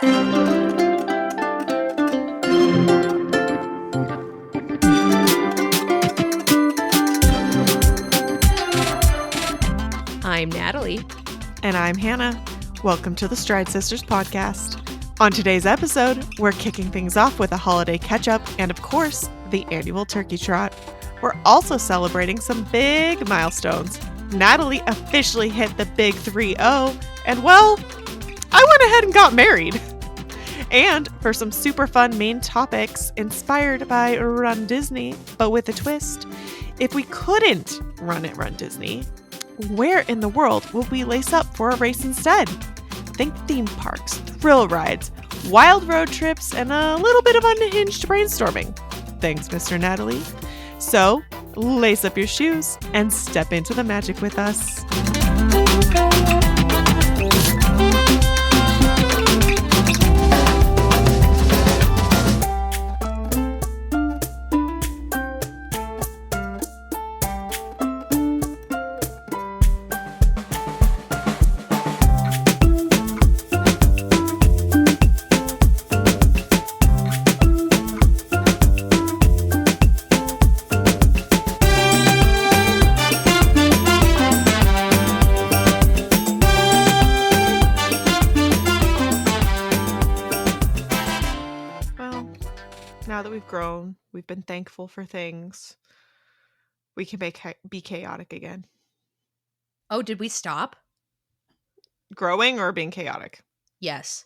I'm Natalie. And I'm Hannah. Welcome to the Stride Sisters podcast. On today's episode, we're kicking things off with a holiday catch-up and, of course, the annual Turkey Trot. We're also celebrating some big milestones. Natalie officially hit the big 3-0, and well, I went ahead and got married. And for some super fun main topics inspired by runDisney, but with a twist, if we couldn't run at runDisney, where in the world would we lace up for a race instead? Think theme parks, thrill rides, wild road trips, and a little bit of unhinged brainstorming. Thanks, Mr. Natalie. So, lace up your shoes and step into the magic with us. Now that we've grown, we've been thankful for things, we can be chaotic again. Oh, did we stop? Growing or being chaotic? Yes.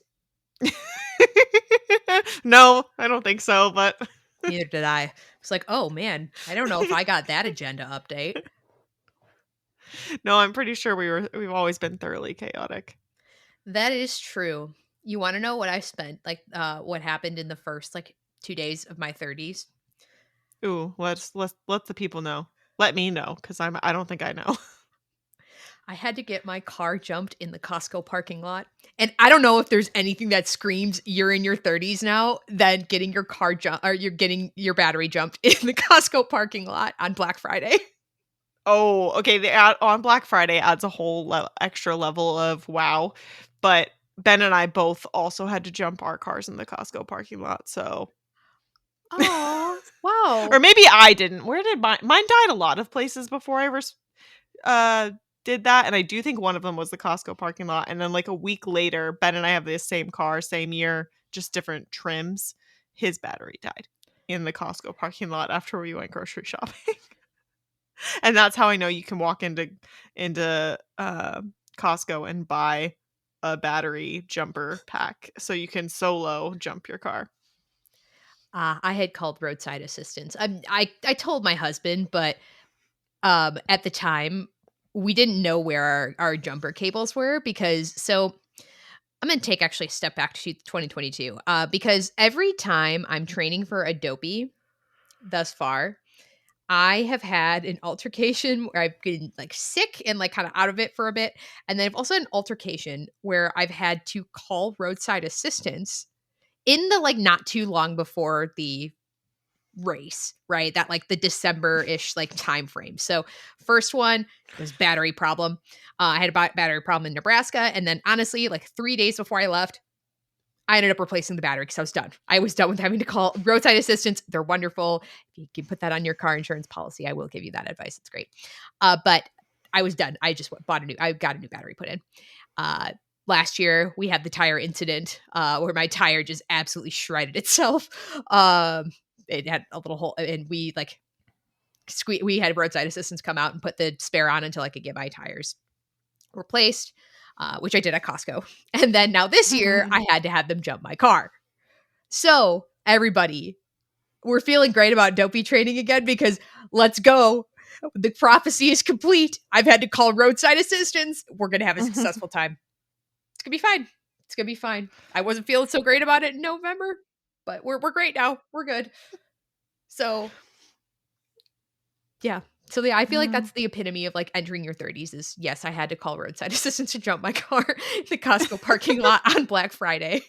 No, I don't think so, but... Neither did I. It's like, oh man, I don't know if I got that agenda update. No, I'm pretty sure we've always been thoroughly chaotic. That is true. You want to know what I spent, what happened in the first 2 days of my 30s? Ooh, let's let the people know. Let me know, because I don't think I know. I had to get my car jumped in the Costco parking lot. And I don't know if there's anything that screams you're in your 30s now than getting your car or you're getting your battery jumped in the Costco parking lot on Black Friday. Oh, okay. On Black Friday adds a whole extra level of wow. But Ben and I both also had to jump our cars in the Costco parking lot, so... Oh, wow. Or maybe I didn't. Where did mine died a lot of places before I did that, and I do think one of them was the Costco parking lot. And then a week later, Ben and I have the same car, same year, just different trims. His battery died in the Costco parking lot after we went grocery shopping. And that's how I know you can walk into Costco and buy a battery jumper pack so you can solo jump your car. I had called roadside assistance. I told my husband, but at the time we didn't know where our jumper cables were so I'm going to take actually a step back to 2022 because every time I'm training for Adobe thus far, I have had an altercation where I've been sick and kind of out of it for a bit. And then I've also had an altercation where I've had to call roadside assistance in the not too long before the race, right? That the December-ish time frame. So first one was battery problem. I had a battery problem in Nebraska. And then honestly, 3 days before I left, I ended up replacing the battery because I was done. I was done with having to call roadside assistance. They're wonderful. If you can put that on your car insurance policy, I will give you that advice. It's great. But I was done. I just I got a new battery put in. Last year, we had the tire incident where my tire just absolutely shredded itself. It had a little hole, and we had roadside assistance come out and put the spare on until I could get my tires replaced, which I did at Costco. And then now this year, I had to have them jump my car. So everybody, we're feeling great about dopey training again because let's go. The prophecy is complete. I've had to call roadside assistance. We're going to have a successful time. It's going to be fine. It's going to be fine. I wasn't feeling so great about it in November, but we're great now. We're good. So, yeah. So I feel like that's the epitome of entering your 30s is, yes, I had to call roadside assistance to jump my car in the Costco parking lot on Black Friday.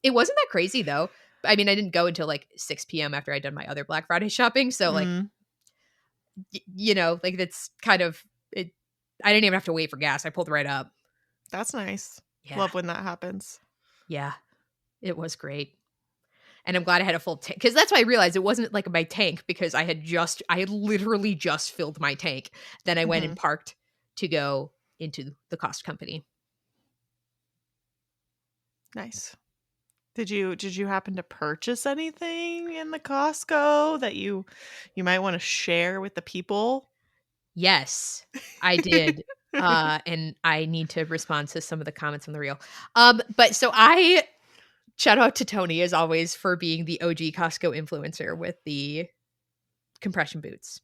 It wasn't that crazy though. I mean, I didn't go until 6 p.m. after I'd done my other Black Friday shopping. So that's kind of it. I didn't even have to wait for gas. I pulled right up. That's nice. Yeah. Love when that happens. Yeah. It was great. And I'm glad I had a full tank because that's why I realized it wasn't like my tank because I had literally just filled my tank. Then I went and Mhm. parked to go into the cost company. Nice. Did you happen to purchase anything in the Costco that you might wanna share with the people? Yes, I did. And I need to respond to some of the comments on the reel. But so I shout out to Tony as always for being the OG Costco influencer with the compression boots,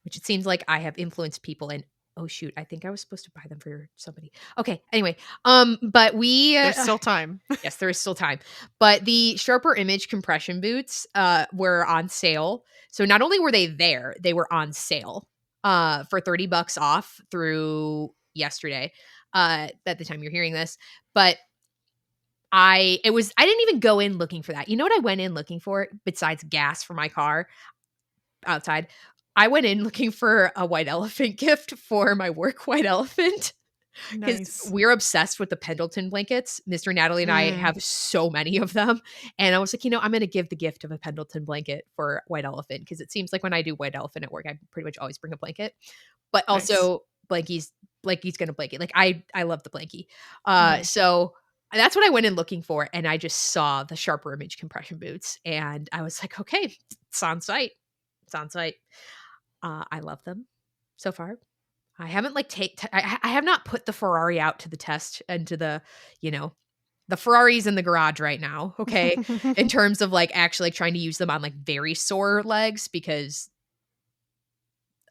which it seems like I have influenced people and oh shoot, I think I was supposed to buy them for somebody. Okay, anyway, but we There's still time. yes, there is still time. But the sharper image compression boots were on sale. So not only were they there, they were on sale for 30 bucks off through yesterday. At the time you're hearing this, but I didn't even go in looking for that. You know what I went in looking for besides gas for my car outside? I went in looking for a white elephant gift for my work white elephant. 'Cause Nice. we're obsessed with the Pendleton blankets. Mr. Natalie and I Mm, have so many of them, and I was like, I'm gonna give the gift of a Pendleton blanket for White Elephant because it seems like when I do White Elephant at work, I pretty much always bring a blanket, but nice. also Blanky's gonna blanket. Like, I love the blankie. Mhm. So that's what I went in looking for, and I just saw the sharper image compression boots, and I was like, "Okay, it's on site. It's on site." I love them so far. I haven't like I have not put the Ferrari out to the test and to you know, the Ferrari's in the garage right now, okay? In terms of like actually like, trying to use them on like very sore legs because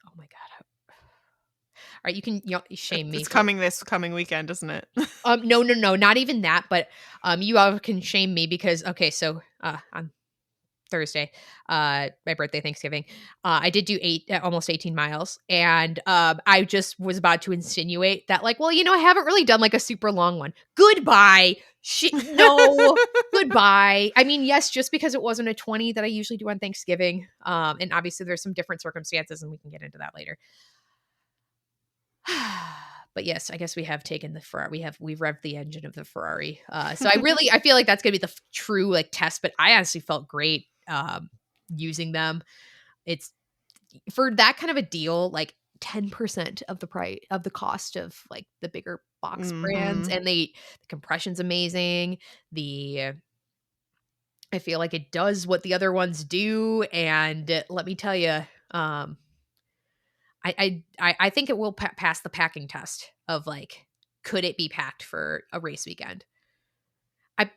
oh my god. All right, you can shame me It's for coming this coming weekend, isn't it? no, no, no, not even that, but you all can shame me because okay, so on Thursday, my birthday, Thanksgiving. I did do almost 18 miles, and I just was about to insinuate that, like, well, I haven't really done like a super long one. Goodbye. No, goodbye. I mean, yes, just because it wasn't a 20 that I usually do on Thanksgiving, and obviously there's some different circumstances, and we can get into that later. But yes, I guess we have taken the Ferrari. We've revved the engine of the Ferrari. So I feel like that's gonna be the true like test. But I honestly felt great using them. It's for that kind of a deal, like 10% of the price of the cost of like the bigger box brands, Mhm. and the compression's amazing. The I feel like it does what the other ones do, and let me tell you, I think it will pass the packing test of like, could it be packed for a race weekend? I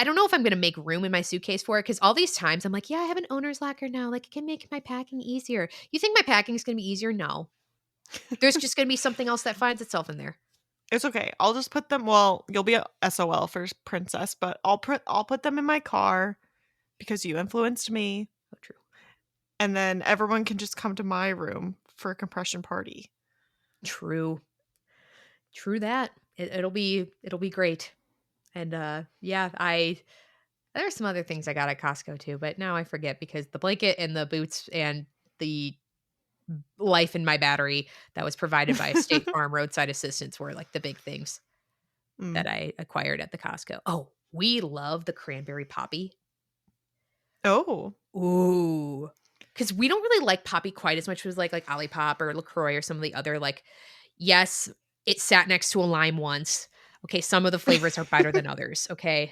don't know if I'm gonna make room in my suitcase for it because all these times I'm like, yeah, I have an owner's locker now. Like, it can make my packing easier. You think my packing is gonna be easier? No, there's just gonna be something else that finds itself in there. It's okay. I'll just put them well, you'll be a SOL for princess, but I'll put them in my car because you influenced me, Oh, true, and then everyone can just come to my room for a compression party. true, true. That it'll be great. And yeah, I there's some other things I got at Costco too, but now I forget because the blanket and the boots and the life in my battery that was provided by State Farm roadside assistance were like the big things Mm. that I acquired at the Costco. Oh, we love the cranberry poppy. Oh. Ooh. Because we don't really like poppy quite as much as like Olipop or LaCroix or some of the other like, yes, it sat next to a lime once. Okay, some of the flavors are better than others. Okay,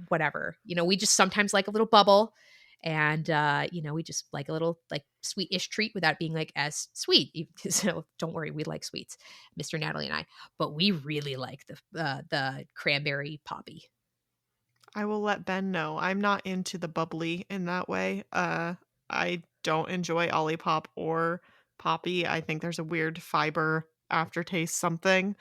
whatever. We just sometimes like a little bubble, and we just like a little like sweetish treat without being like as sweet. So don't worry, we like sweets, Mr. Natalie and I, but we really like the cranberry poppy. I will let Ben know. I'm not into the bubbly in that way. I don't enjoy Olipop or Poppy. I think there's a weird fiber aftertaste something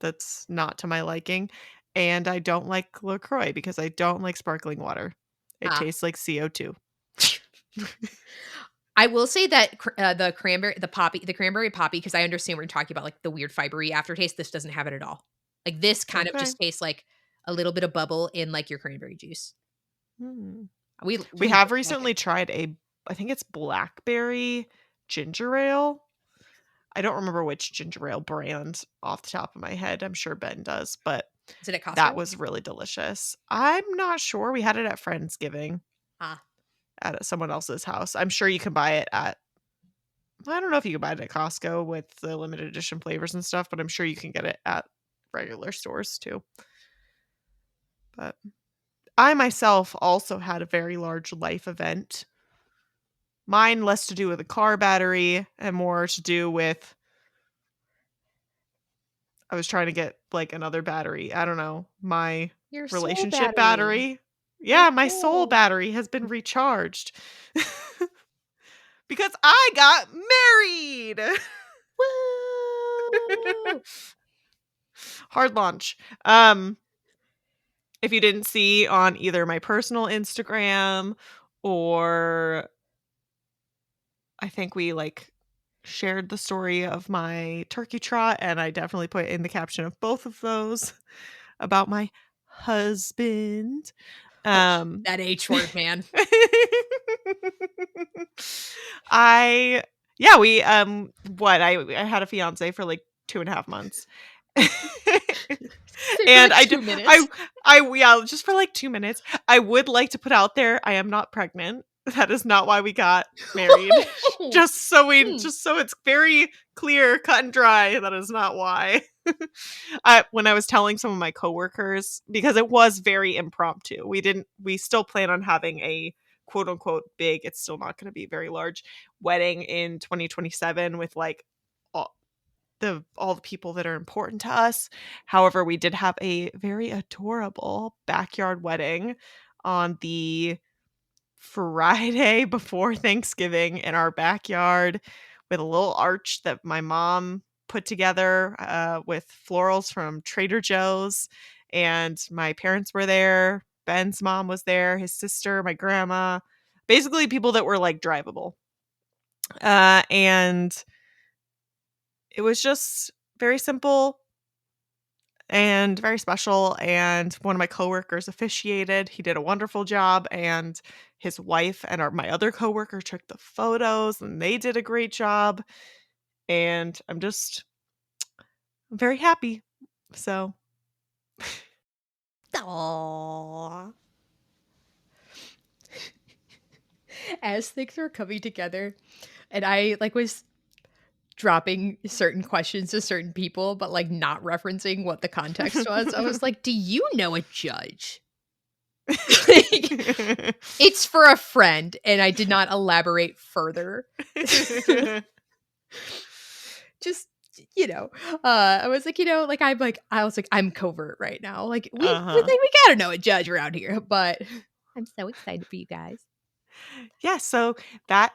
that's not to my liking. And I don't like LaCroix because I don't like sparkling water. It Ah. tastes like CO2. I will say that the cranberry poppy, because I understand we're talking about like the weird fibery aftertaste. This doesn't have it at all. Like this kind of Okay. just tastes like a little bit of bubble in like your cranberry juice. Hmm. We We have both like it. recently tried I think it's blackberry ginger ale. I don't remember which ginger ale brand off the top of my head. I'm sure Ben does, but Is it at That Costco? was really delicious. I'm not sure. We had it at Friendsgiving Ah, at someone else's house. I'm sure you can buy it at I don't know if you can buy it at Costco with the limited edition flavors and stuff, but I'm sure you can get it at regular stores too. But I myself also had a very large life event. Mine less to do with a car battery and more to do with I was trying to get like another battery. I don't know. My your soul relationship battery. battery. Oh, Yeah, my soul cool. battery has been recharged. Because I got married. Woo! Hard launch. Um if you didn't see on either my personal Instagram or I think we like shared the story of my turkey trot and I definitely put in the caption of both of those about my husband. Oh, Um that H word, man. I yeah, we what I had a fiance for like 2.5 months. Say for And like 2 minutes. I yeah, just for like 2 minutes. I would like to put out there I am not pregnant. That is not why we got married. Hmm. Just so it's very clear, cut and dry, that is not why. I when I was telling some of my coworkers because it was very impromptu. We still plan on having a quote unquote big, it's still not going to be very large wedding in 2027 with like all all the people that are important to us. However, we did have a very adorable backyard wedding on the Friday before Thanksgiving in our backyard with a little arch that my mom put together with florals from Trader Joe's. And my parents were there. Ben's mom was there, his sister, my grandma, basically people that were like drivable. And it was just very simple and very special. And one of my coworkers officiated. He did a wonderful job, and his wife and my other coworker took the photos, and they did a great job. And I'm very happy. So Aww. As things were coming together, and I like was dropping certain questions to certain people, but like not referencing what the context was. I was like, "Do you know a judge?" Like, it's for a friend, and I did not elaborate further. Just I was like, like I was like, I'm covert right now. Like uh-huh. we gotta know a judge around here, but I'm so excited for you guys. Yeah, so that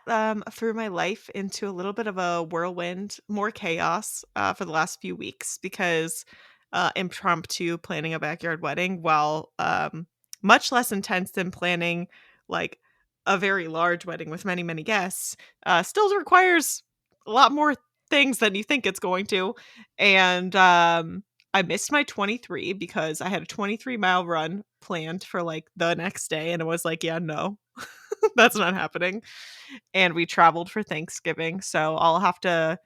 threw my life into a little bit of a whirlwind, more chaos for the last few weeks because impromptu planning a backyard wedding, while much less intense than planning like a very large wedding with many, many guests, still requires a lot more things than you think it's going to. And I missed my 23 because I had a 23-mile run planned for like the next day, and it was like, yeah, no, that's not happening. And we traveled for Thanksgiving, so I'll have to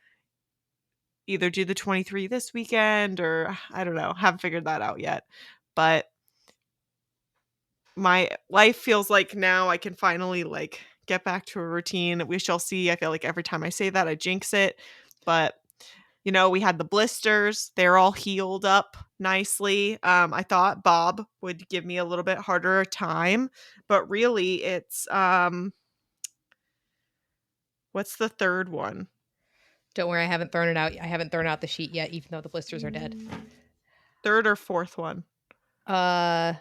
either do the 23 this weekend or I don't know, haven't figured that out yet. But my life feels like now I can finally like get back to a routine. We shall see. I feel like every time I say that I jinx it. But we had the blisters. They're all healed up nicely. I thought Bob would give me a little bit harder time, but really it's what's the third one? Don't worry, I haven't thrown it out. I haven't thrown out the sheet yet, even though the blisters are dead. Third or fourth one? Uh,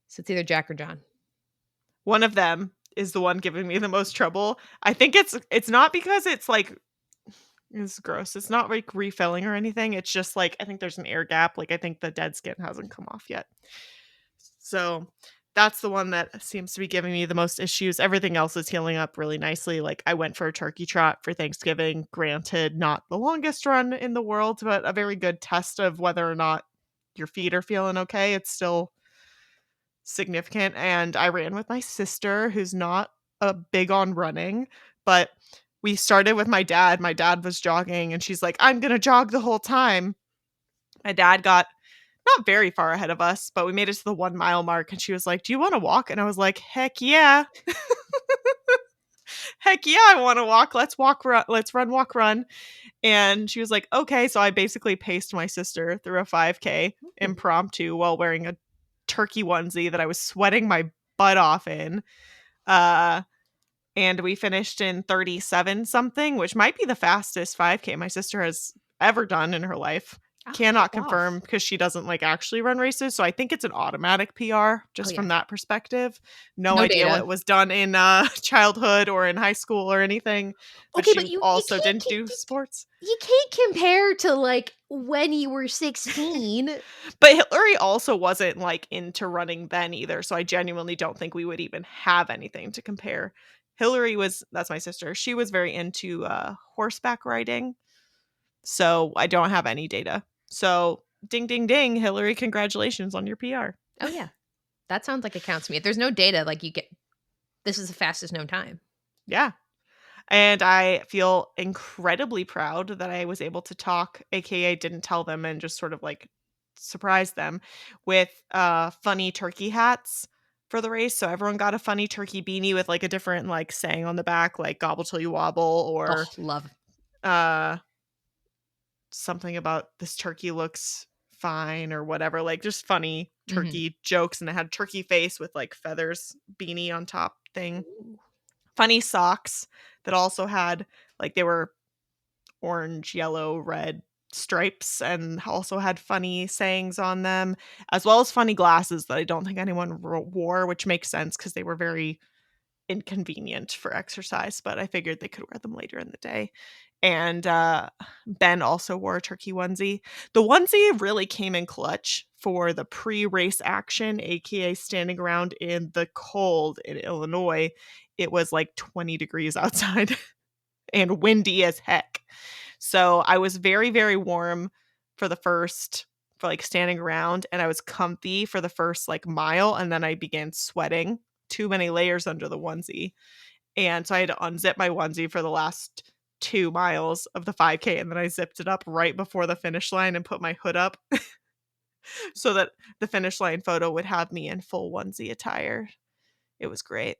so it's either Jack or John. One of them is the one giving me the most trouble. I think it's not because it's like it's gross. It's not like refilling or anything. It's just like I think there's an air gap. Like I think the dead skin hasn't come off yet. So that's the one that seems to be giving me the most issues. Everything else is healing up really nicely. Like I went for a turkey trot for Thanksgiving. Granted, not the longest run in the world, but a very good test of whether or not your feet are feeling okay. It's still significant. And I ran with my sister, who's not big on running, but we started with my dad was jogging, and she's like, I'm gonna jog the whole time. My dad got not very far ahead of us, but we made it to the 1 mile mark and she was like, "Do you want to walk?" And I was like, "Heck yeah." Heck yeah, I want to walk. Let's walk, run, let's run, walk, run. And she was like, okay. So I basically paced my sister through a 5K Ooh. impromptu while wearing a turkey onesie that I was sweating my butt off in. Uh, and we finished in 37 something, which might be the fastest 5K my sister has ever done in her life. Oh, show Cannot confirm off. because she doesn't like actually run races. So I think it's an automatic PR Oh, just yeah. from that perspective. No No idea data. what was done in childhood or in high school or anything. But Okay, she but you also can't didn't do sports. you can't compare to, like, when you were 16. But Hillary also wasn't, like, into running then either, so I genuinely don't think we would even have anything to compare. Hillary was that's my sister, she was very into, horseback riding, so I don't have any data. So, ding, ding, ding, Hillary, congratulations on your PR. Oh, yeah. That sounds like it counts to me. If there's no data, like, you get this is the fastest known time. Yeah, and I feel incredibly proud that I was able to talk, AKA didn't tell them and just sort of, like, surprise them with, funny turkey hats for the race. So everyone got a funny turkey beanie with, like, a different, like, saying on the back, like, "Gobble till you wobble," Oh, or, love. uh, something about, "This turkey looks fine," or whatever, like, just funny Mhm. turkey jokes, and it had turkey face with, like, feathers beanie on top thing. Ooh. Funny socks that also had like, they were orange, yellow, red stripes and also had funny sayings on them, as well as funny glasses that I don't think anyone wore, which makes sense because they were very inconvenient for exercise, but I figured they could wear them later in the day. And Ben also wore a turkey onesie. The onesie really came in clutch for the pre-race action, aka standing around in the cold in Illinois. It was like 20 degrees outside and windy as heck. So I was very, very warm for the first for like standing around, and I was comfy for the first like mile, and then I began sweating. Too many layers under the onesie. And so I had to unzip my onesie for the last 2 miles of the 5K, and then I zipped it up right before the finish line and put my hood up so that the finish line photo would have me in full onesie attire. It was great.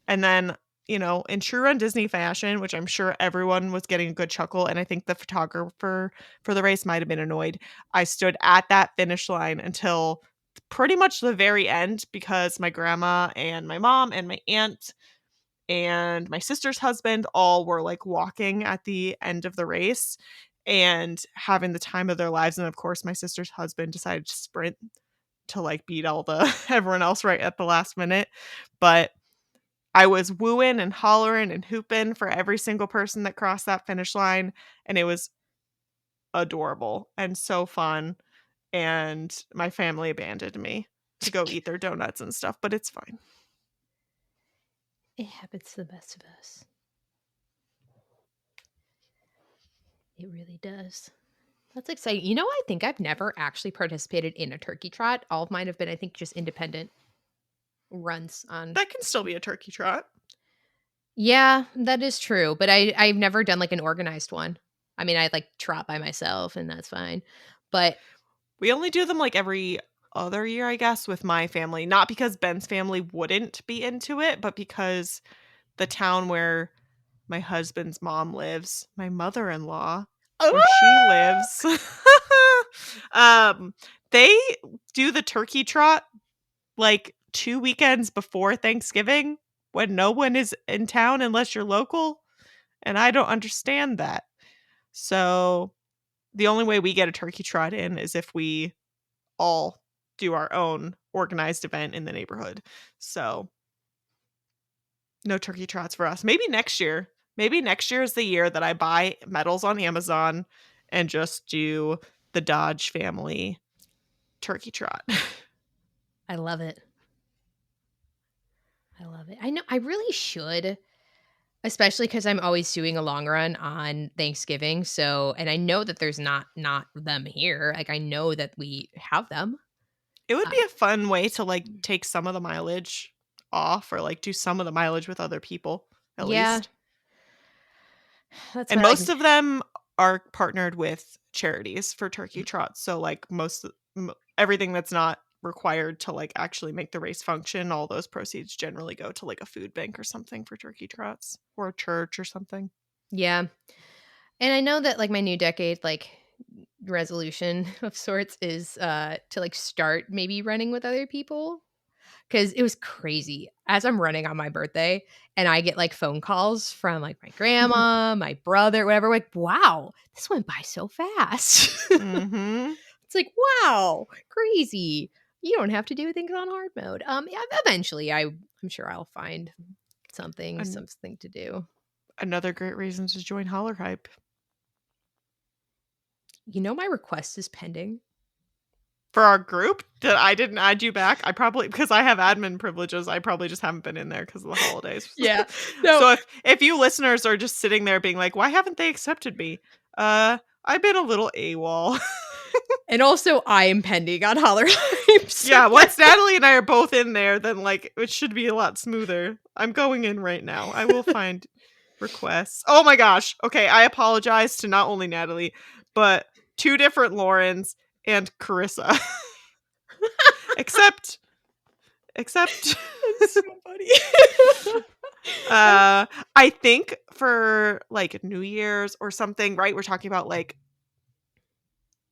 And then, in true runDisney fashion, which I'm sure everyone was getting a good chuckle, and I think the photographer for the race might have been annoyed, I stood at that finish line until pretty much the very end because my grandma and my mom and my aunt and my sister's husband all were like walking at the end of the race and having the time of their lives. And of course, my sister's husband decided to sprint to like beat all the everyone else right at the last minute. But I was wooing and hollering and hooping for every single person that crossed that finish line, and it was adorable and so fun, and my family abandoned me to go eat their donuts and stuff, but it's fine. It happens to the best of us. It really does. That's exciting. I think I've never actually participated in a turkey trot. All of mine have been, I think, just independent runs on. That can still be a turkey trot. Yeah, that is true, but I've never done, like, an organized one. I mean, I, like, trot by myself, and that's fine, but We only do them, like, every other year, I guess, with my family, not because Ben's family wouldn't be into it, but because the town where my husband's mom lives, my mother-in-law, where she Ah! lives, um, they do the turkey trot, like, 2 weekends before Thanksgiving when no one is in town unless you're local, and I don't understand that. So, the only way we get a turkey trot in is if we all do our own organized event in the neighborhood. So, no turkey trots for us. Maybe next year. Maybe next year is the year that I buy medals on Amazon and just do the Dodge family turkey trot. I love it. I love it. I know I really should, especially because 'cause I'm always doing a long run on Thanksgiving, so and I know that there's not them here, like, I know that we have them. It would Uh, be a fun way to like take some of the mileage off or like do some of the mileage with other people at yeah, least. that's And why, most like of them are partnered with charities for turkey trots. So like everything that's not required to like actually make the race function, all those proceeds generally go to like a food bank or something for turkey trots or a church or something. Yeah. And I know that, like, my new decade, like, resolution of sorts is, to, like, start maybe running with other people. Because it was crazy. As I'm running on my birthday and I get, like, phone calls from, like, my grandma, my brother, whatever, like, "Wow, this went by so fast." Mhm. It's like, "Wow, crazy. You don't have to do things on hard mode." Yeah, eventually, I'm sure I'll find An something to do. another great reason to join Holler Hype. You know, my request is pending. For our group that I didn't add you back, I probably because I have admin privileges, I probably just haven't been in there because of the holidays. Yeah. No, So if you listeners are just sitting there being like, "Why haven't they accepted me?" I've been a little AWOL. and also I am pending on Holler Hype, so Yeah, that once Natalie and I are both in there, then, like, it should be a lot smoother. I'm going in right now. I will find requests. Oh my gosh. Okay, I apologize to not only Natalie, but 2 different Laurens and Carissa. Except except that's so funny. I think for, like, New Year's or something, right? We're talking about, like,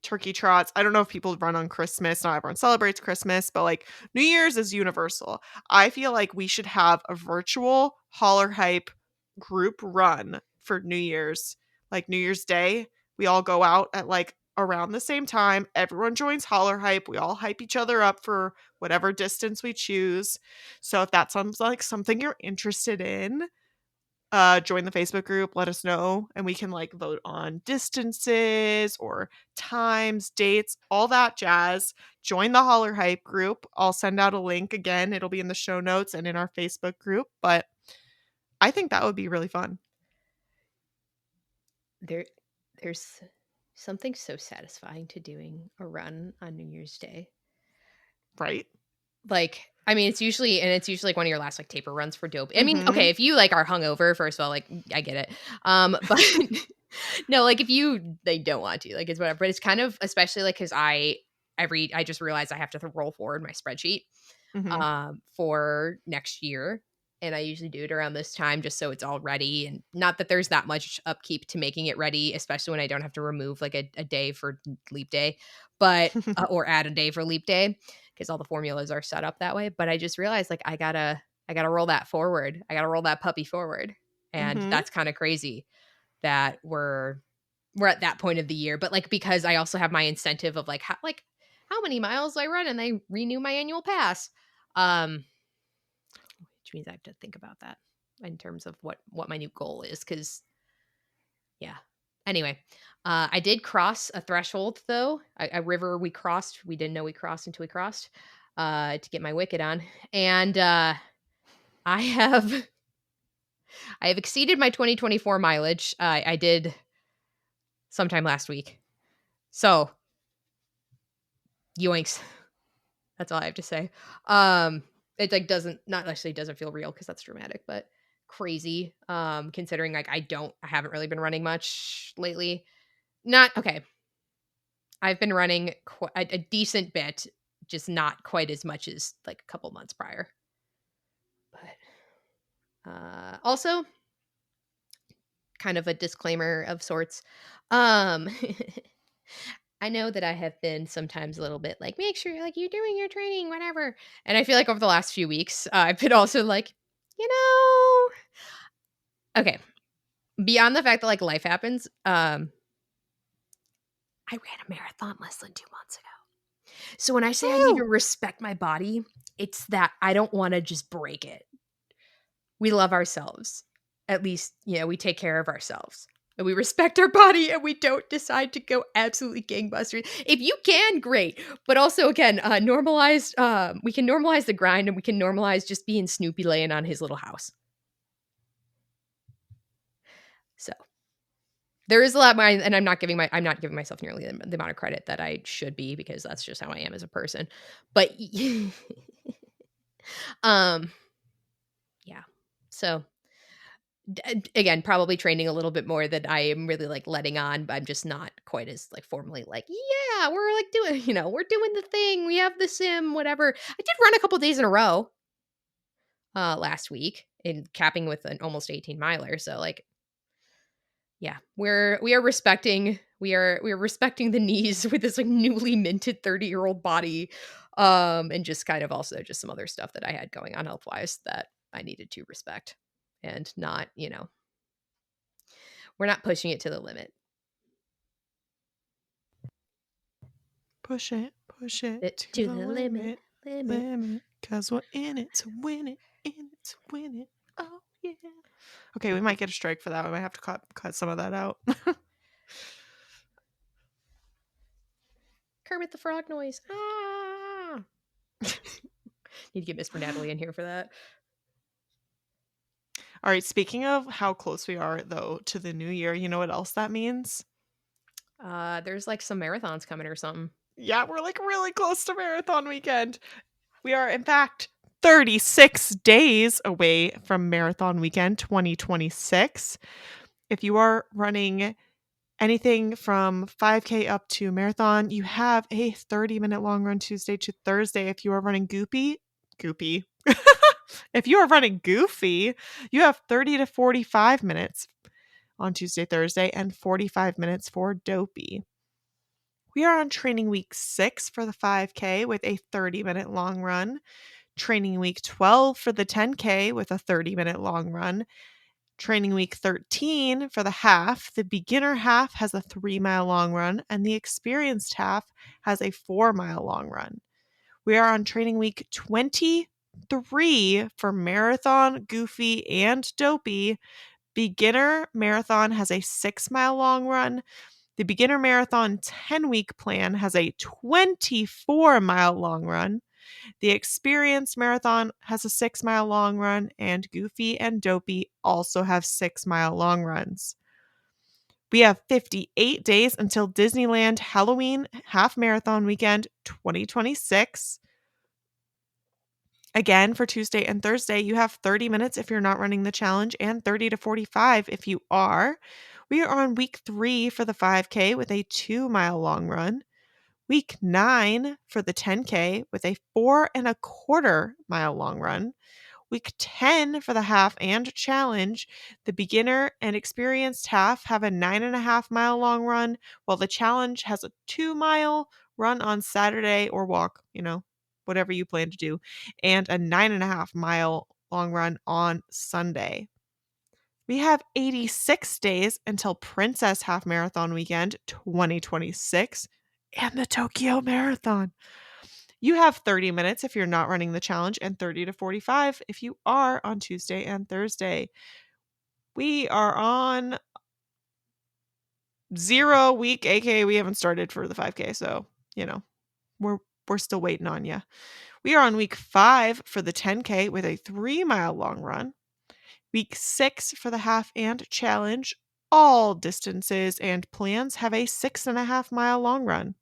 turkey trots. I don't know if people run on Christmas. Not everyone celebrates Christmas, but like New Year's is universal. I feel like we should have a virtual Holler Hype group run for New Year's. Like New Year's Day, we all go out at like around the same time. Everyone joins Holler Hype. We all hype each other up for whatever distance we choose. So if that sounds like something you're interested in, join the Facebook group, let us know, and we can like vote on distances or times, dates, all that jazz. Join the Holler Hype group. I'll send out a link again. It'll be in the show notes and in our Facebook group, but I think that would be really fun, There there's something so satisfying to doing a run on New Year's Day. right? Like, I mean, it's usually like one of your last like taper runs for dope. I mean, Mhm. okay, if you like are hungover, first of all, like I get it. But no, like if you they don't want to, like it's whatever. But it's kind of especially like because I just realized I have to roll forward my spreadsheet Mhm. for next year. And I usually do it around this time just so it's all ready. And not that there's that much upkeep to making it ready, especially when I don't have to remove like a day for leap day, but or add a day for leap day because all the formulas are set up that way. But I just realized like I gotta roll that forward. I gotta roll that puppy forward. And Mhm. that's kind of crazy that we're at that point of the year. But like because I also have my incentive of how many miles I run and I renew my annual pass. Um which means I have to think about that in terms of what my new goal is because yeah. Anyway, I did cross a threshold though, a river we crossed. We didn't know we crossed until we crossed to get my wicket on, and I have I have exceeded my 2024 mileage. I did sometime last week, so yoinks. That's all I have to say. It like doesn't not actually doesn't feel real because that's dramatic, but crazy. Considering like I haven't really been running much lately. Not okay. I've been running a decent bit, just not quite as much as like a couple months prior. But also kind of a disclaimer of sorts. Um I know that I have been sometimes a little bit like, make sure like you're doing your training, whatever. And I feel like over the last few weeks, I've been also like, you okay, beyond the fact that like life happens, I ran a marathon less than 2 months ago. So when I say I need to Woo! respect my body, it's that I don't want to just break it. We love ourselves. At least, we take care of ourselves. And we respect our body and we don't decide to go absolutely gangbusters. If you can, great. But also, again, we can normalize the grind and we can normalize just being Snoopy laying on his little house. So there is a lot more, and I'm not giving myself nearly the amount of credit that I should be because that's just how I am as a person. But um, yeah. So Again, probably training a little bit more than I am really, like, letting on, but I'm just not quite as, like, formally like, "Yeah, we're, like, doing we're doing the thing, we have the sim, whatever." I did run a couple days in a row, last week in capping with an almost 18 miler, so, like, yeah, we are respecting the knees with this, like, newly minted 30-year-old body, and just kind of also just some other stuff that I had going on health-wise that I needed to respect and not, we're not pushing it to the limit. Push it It to to the the limit, limit, limit. limit. Cause we're in it to win it, in it to win it. Oh yeah. Okay, we might get a strike for that. We might have to cut some of that out. Kermit the Frog noise. Ah! Need to get Mr. Natalie in here for that. All right, speaking of how close we are though to the new year, you know what else that means? There's like some marathons coming or something. Yeah, we're like really close to marathon weekend. We are, in fact, 36 days away from Marathon Weekend 2026. If you are running anything from 5K up to marathon, you have a 30-minute long run Tuesday to Thursday. If you are running goopy. If you are running goofy, you have 30 to 45 minutes on Tuesday, Thursday, and 45 minutes for dopey. We are on training week 6 for the 5K with a 30-minute long run. Training week 12 for the 10K with a 30-minute long run. Training week 13 for the half. The beginner half has a 3-mile long run, and the experienced half has a 4-mile long run. We are on training week 23 for marathon, goofy, and dopey. Beginner marathon has a 6-mile long run. The beginner marathon 10-week plan has a 24-mile long run. The experienced marathon has a 6-mile long run, and Goofy and Dopey also have 6-mile long runs. We have 58 days until Disneyland Halloween Half Marathon Weekend 2026. Again, for Tuesday and Thursday, you have 30 minutes if you're not running the challenge and 30 to 45 if you are. We are on week 3 for the 5K with a 2-mile long run. Week 9 for the 10K with a 4.25 mile long run. Week 10 for the half and challenge. The beginner and experienced half have a 9.5 mile long run, while the challenge has a 2-mile run on Saturday or walk, whatever you plan to do, and a 9.5 mile long run on Sunday. We have 86 days until Princess Half Marathon Weekend 2026 and the Tokyo Marathon. You have 30 minutes if you're not running the challenge and 30 to 45 if you are on Tuesday and Thursday. We are on 0 week, aka we haven't started for the 5K, so, we're still waiting on you. We are on week 5 for the 10K with a 3-mile long run. Week 6 for the half and challenge. All distances and plans have a 6.5-mile long run.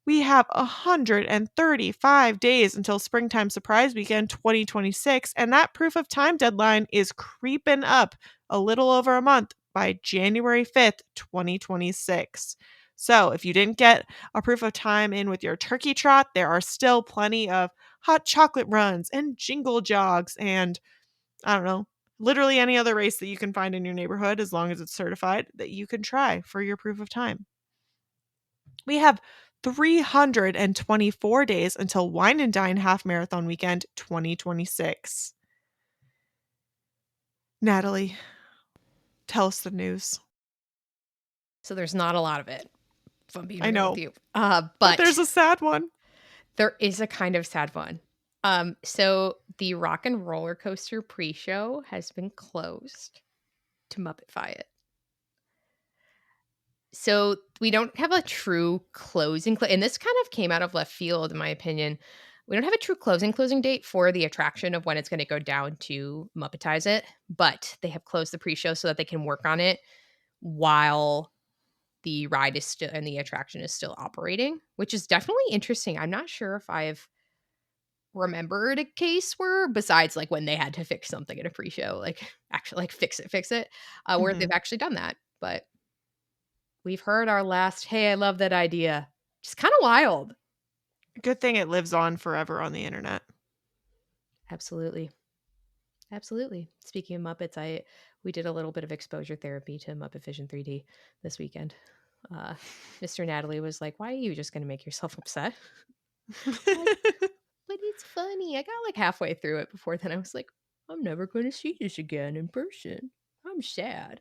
We have 135 days until Springtime Surprise Weekend 2026, and that proof of time deadline is creeping up a little over a month by January 5th, 2026. So, if you didn't get a proof of time in with your Turkey Trot, there are still plenty of hot chocolate runs and jingle jogs and, I don't know, literally any other race that you can find in your neighborhood, as long as it's certified, that you can try for your proof of time. We have 324 days until Wine and Dine Half Marathon Weekend 2026. Natalie, tell us the news. So there's not a lot of it, if I'm being I real with know, you. but But there's a sad one. there is a kind of sad one. So the Rock and Roller Coaster pre-show has been closed to Muppetfy it. So we don't have a true closing, and this kind of came out of left field, in my opinion. We don't have a true closing date for the attraction of when it's going to go down to Muppetize it, but they have closed the pre-show so that they can work on it while the ride is still and the attraction is still operating, which is definitely interesting. I'm not sure if I've remembered a case were, besides like when they had to fix something in a pre-show, like actually like fix it, where they've Mhm. actually done that. But we've heard our last, "Hey, I love that idea." Just kind of wild. Good thing it lives on forever on the internet. Absolutely. Absolutely. Speaking of Muppets, we did a little bit of exposure therapy to Muppet Vision 3D this weekend. Uh, Mr. Natalie was like, "Why are you just going to make yourself upset?" Like, but it's funny. I got like halfway through it before then I was like, "I'm never going to see this again in person. I'm sad."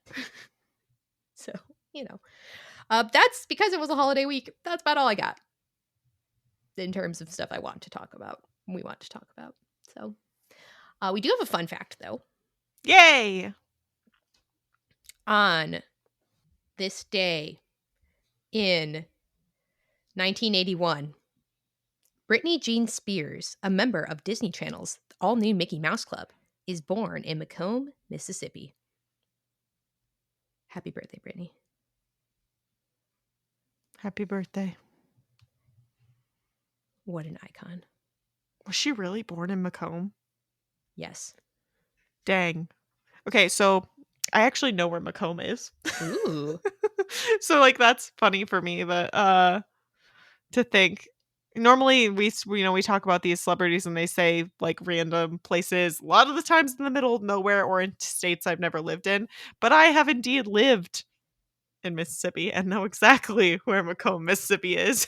So, you know, that's because it was a holiday week. That's about all I got in terms of stuff I want to talk about. We want to talk about. So, we do have a fun fact though. Yay! On this day in 1981, Brittany Jean Spears, a member of Disney Channel's all new Mickey Mouse Club, is born in Macomb, Mississippi. Happy birthday, Brittany. Happy birthday. What an icon. Was she really born in Macomb? Yes. Dang. Okay, so I actually know where Macomb is. Ooh. So, like, that's funny for me, but, to think. Normally, we talk about these celebrities and they say, like, random places, a lot of the times in the middle of nowhere or in states I've never lived in, but I have indeed lived in Mississippi and know exactly where Macomb, Mississippi is,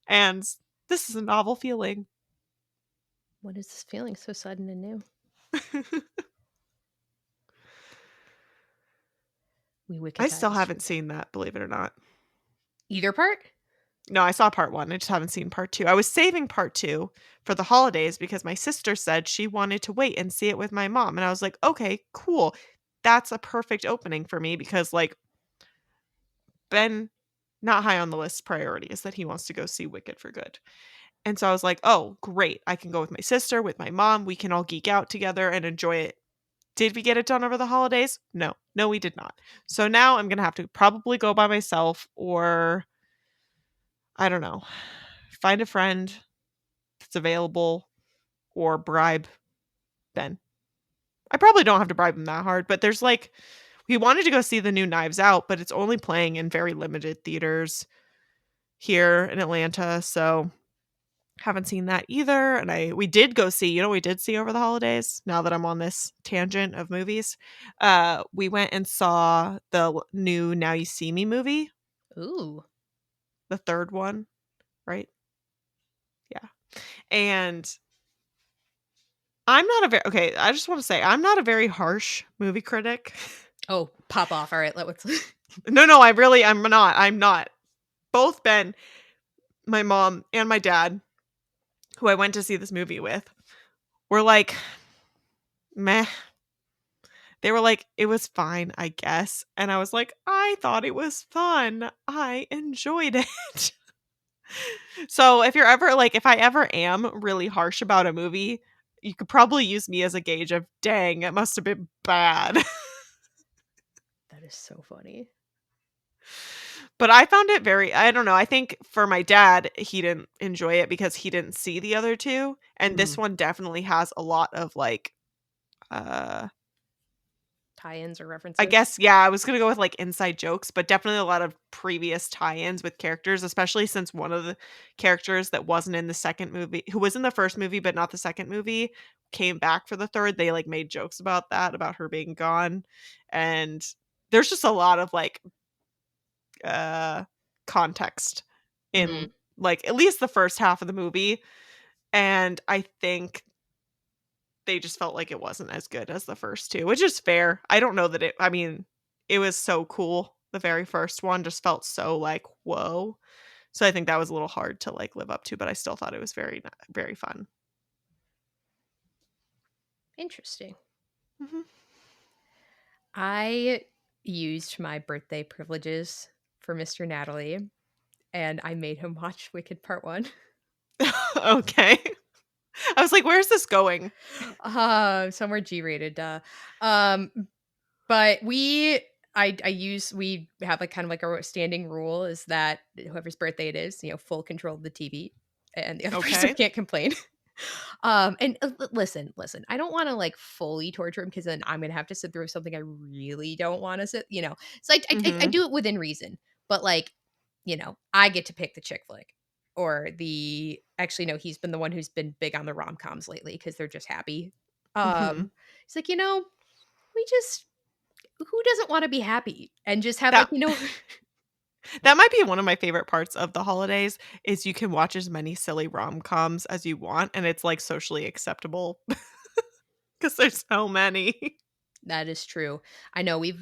and this is a novel feeling. What is this feeling so sudden and new? We I wicketize still this haven't truth. seen that, believe it or not. Either part? No, I saw part 1, I just haven't seen part 2. I was saving part 2 for the holidays because my sister said she wanted to wait and see it with my mom, and I was like, "Okay, cool. That's a perfect opening for me," because, like, Ben not high on the list priority is that he wants to go see Wicked for good. And so I was like, "Oh, great. I can go with my sister, with my mom. We can all geek out together and enjoy it." Did we get it done over the holidays? No. No, we did not. So now I'm gonna have to probably go by myself or I don't know, find a friend that's available or bribe Ben. I probably don't have to bribe him that hard, but there's like we wanted to go see the new Knives Out, but it's only playing in very limited theaters here in Atlanta, so haven't seen that either. And we did go see, we did see over the holidays. Now that I'm on this tangent of movies, we went and saw the new Now You See Me movie, Ooh. the third one, right? Yeah. And I'm not a very okay, I just want to say I'm not a very harsh movie critic. Oh, pop off. All right, let's. No, I'm not. Both Ben, my mom, and my dad, who I went to see this movie with, were like, meh. They were like, "It was fine, I guess." And I was like, "I thought it was fun. I enjoyed it." So if I ever am really harsh about a movie, you could probably use me as a gauge of, "Dang, it must have been bad." That is so funny. But I found it I don't know, I think for my dad, he didn't enjoy it because he didn't see the other 2, and Mm. this one definitely has a lot of, like, uh Tie-ins or I references. guess, yeah, I was gonna go with, like, inside jokes, but definitely a lot of previous tie-ins with characters, especially since one of the characters that wasn't in the second movie who was in the first movie, but not the second movie, came back for the third. They, like, made jokes about that, about her being gone, and there's just a lot of, like, uh, context in, Mm. like, at least the first half of the movie, and I think they just felt like it wasn't as good as the first 2, which is fair. I don't know that it was so cool. The very first one just felt so like, "Whoa." So I think that was a little hard to, like, live up to, but I still thought it was very fun. Interesting. Mhm. I used my birthday privileges for Mr. Natalie, and I made him watch Wicked Part 1. Okay. I was like, "Where's this going?" Somewhere G-rated, duh. Um, but we have a kind of like a standing rule is that whoever's birthday it is, full control of the TV, and the other person Okay. can't complain. And listen, I don't want to like fully torture him because then I'm gonna have to sit through something I really don't want to sit. So I Mhm. do it within reason, but like, I get to pick the chick flick or the. Actually, no, he's been the one who's been big on the rom coms lately because they're just happy. Mhm. He's like, we just who doesn't want to be happy and just have like That that might be one of my favorite parts of the holidays is you can watch as many silly rom-coms as you want, and it's, like, socially acceptable because there's so many. That is true. I know we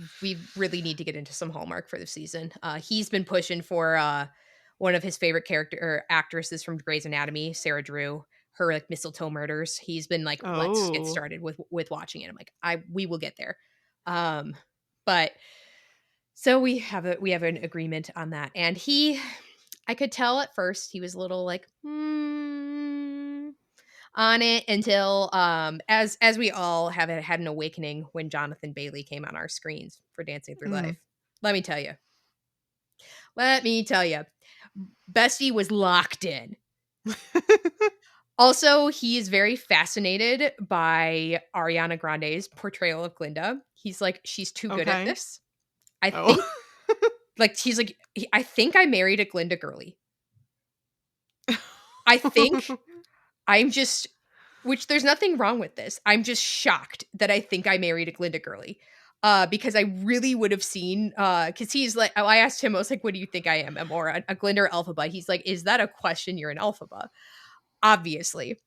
really need to get into some Hallmark for the season. He's been pushing for one of his favorite character or actresses from Grey's Anatomy, Sarah Drew. Her like mistletoe murders. He's been like, let's get Oh. started with watching it. I'm like, we will get there. Um, but so we have an agreement on that, and I could tell at first he was a little like, on it until as we all have had an awakening when Jonathan Bailey came on our screens for Dancing Through Mm. Life. Let me tell you. Let me tell you. Bestie was locked in. Also, he is very fascinated by Ariana Grande's portrayal of Glinda. He's like, she's too good at Okay. this. I Oh. think, like, he's like, I think I married a Glinda girly. I think I'm just which there's nothing wrong with this. I'm just shocked that I think I married a Glinda girly. Because I really would have seen because he's like I asked him, I was like, what do you think I am? Am or a Glinda or Elphaba? He's like, is that a question? You're an Elphaba, obviously.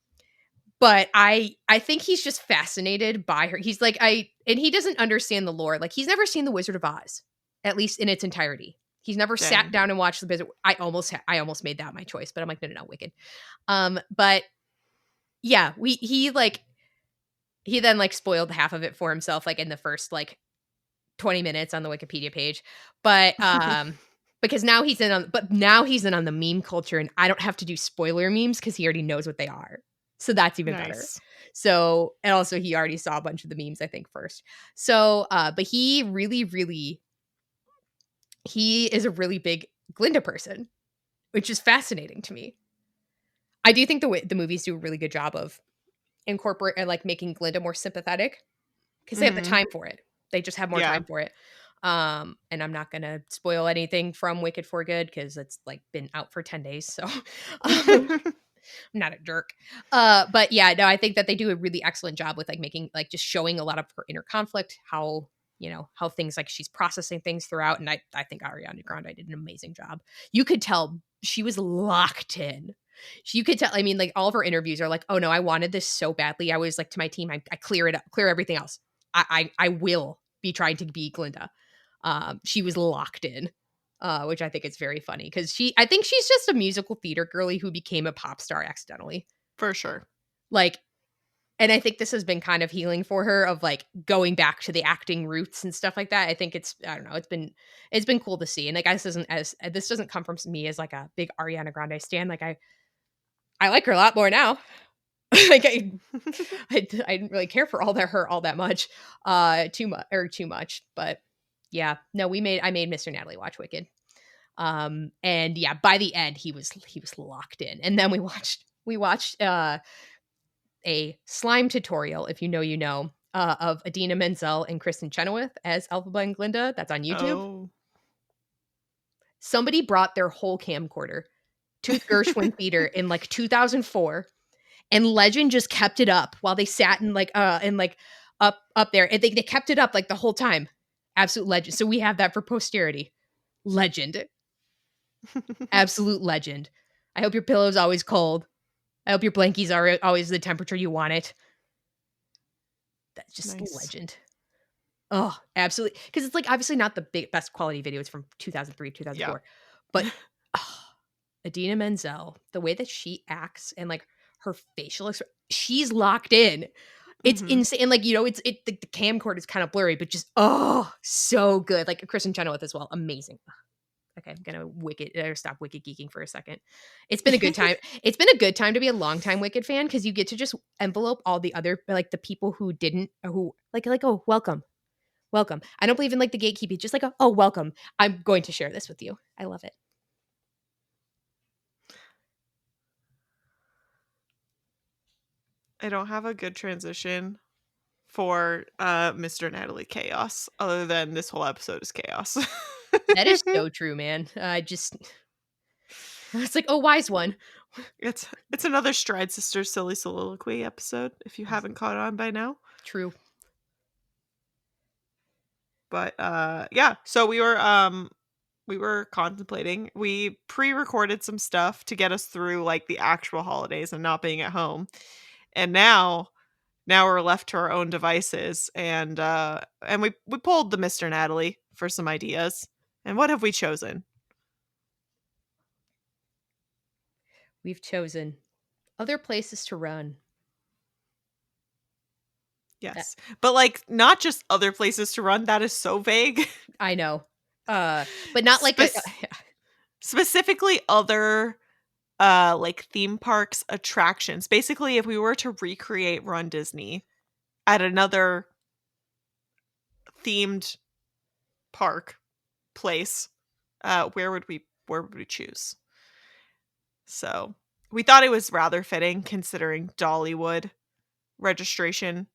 But I think he's just fascinated by her. He's like, and he doesn't understand the lore. Like he's never seen The Wizard of Oz, at least in its entirety. He's never sat Dang. down and watched the Wizard. I almost made that my choice, but I'm like, no, no, no, Wicked. But yeah, he then like spoiled half of it for himself, like in the first like 20 minutes on the Wikipedia page. But because now he's in on the meme culture and I don't have to do spoiler memes because he already knows what they are. So that's even better. Nice. So and also he already saw a bunch of the memes, I think, first. So but he really, really he is a really big Glinda person, which is fascinating to me. I do think the movies do a really good job of incorporate and like making Glinda more sympathetic because they have the Mhm. time for it. They just have more Yeah. time for it. And I'm not gonna spoil anything from Wicked for Good because it's like been out for 10 days. So I'm not a jerk. But yeah, no, I think that they do a really excellent job with like making like just showing a lot of her inner conflict, how how things like she's processing things throughout. And I think Ariana Grande did an amazing job. You could tell she was locked in. You could tell, I mean, like all of her interviews are like, oh no, I wanted this so badly. I was like to my team, I clear it up, clear everything else. I will be trying to be Glinda. She was locked in, which I think is very funny because I think she's just a musical theater girly who became a pop star accidentally. For sure. Like, and I think this has been kind of healing for her of like going back to the acting roots and stuff like that. I think I don't know, it's been cool to see. And like this doesn't come from me as like a big Ariana Grande stan. Like I like her a lot more now. Like I didn't really care for her all that much, too much. But yeah, no, I made Mr. Natalie watch Wicked. And yeah, by the end he was locked in. And then we watched a slime tutorial, if you know, of Adina Menzel and Kristen Chenoweth as Elphaba and Glinda. That's on YouTube. Oh. Somebody brought their whole camcorder to the Gershwin Theater in like 2004, and Legend just kept it up while they sat in like up there, and they kept it up like the whole time. Absolute legend. So we have that for posterity. Legend, absolute legend. I hope your pillow's always cold. I hope your blankies are always the temperature you want it. That's just Nice. legend. Oh, absolutely. Because it's like obviously not the best quality video. It's from 2003, Yeah. 2004. But oh, Adina Menzel, the way that she acts and like her facial she's locked in. It's Mhm. insane. And like, the camcorder is kind of blurry, but just so good. Like Kristen Chenoweth as well. Amazing. Okay, I'm gonna stop Wicked geeking for a second. It's been a good time. It's been a good time to be a longtime Wicked fan because you get to just envelope all the other like the people who didn't or who like oh welcome. Welcome. I don't believe in like the gatekeeping, just like oh welcome. I'm going to share this with you. I love it. I don't have a good transition for Mr. Natalie Chaos other than this whole episode is chaos. That is so true, man. I just it's like, "Oh, wise one." It's another Stride Sisters silly soliloquy episode if you haven't caught on by now. True. But yeah, so we were contemplating. We pre-recorded some stuff to get us through like the actual holidays and not being at home. And now we're left to our own devices and we pulled the Mr. Natalie for some ideas. And what have we chosen? We've chosen other places to run. That Yes. But like not just other places to run, that is so vague. I know. But not like a Specifically other like theme parks attractions. Basically, if we were to recreate Run Disney at another themed park place, where would we choose? So we thought it was rather fitting considering Dollywood registration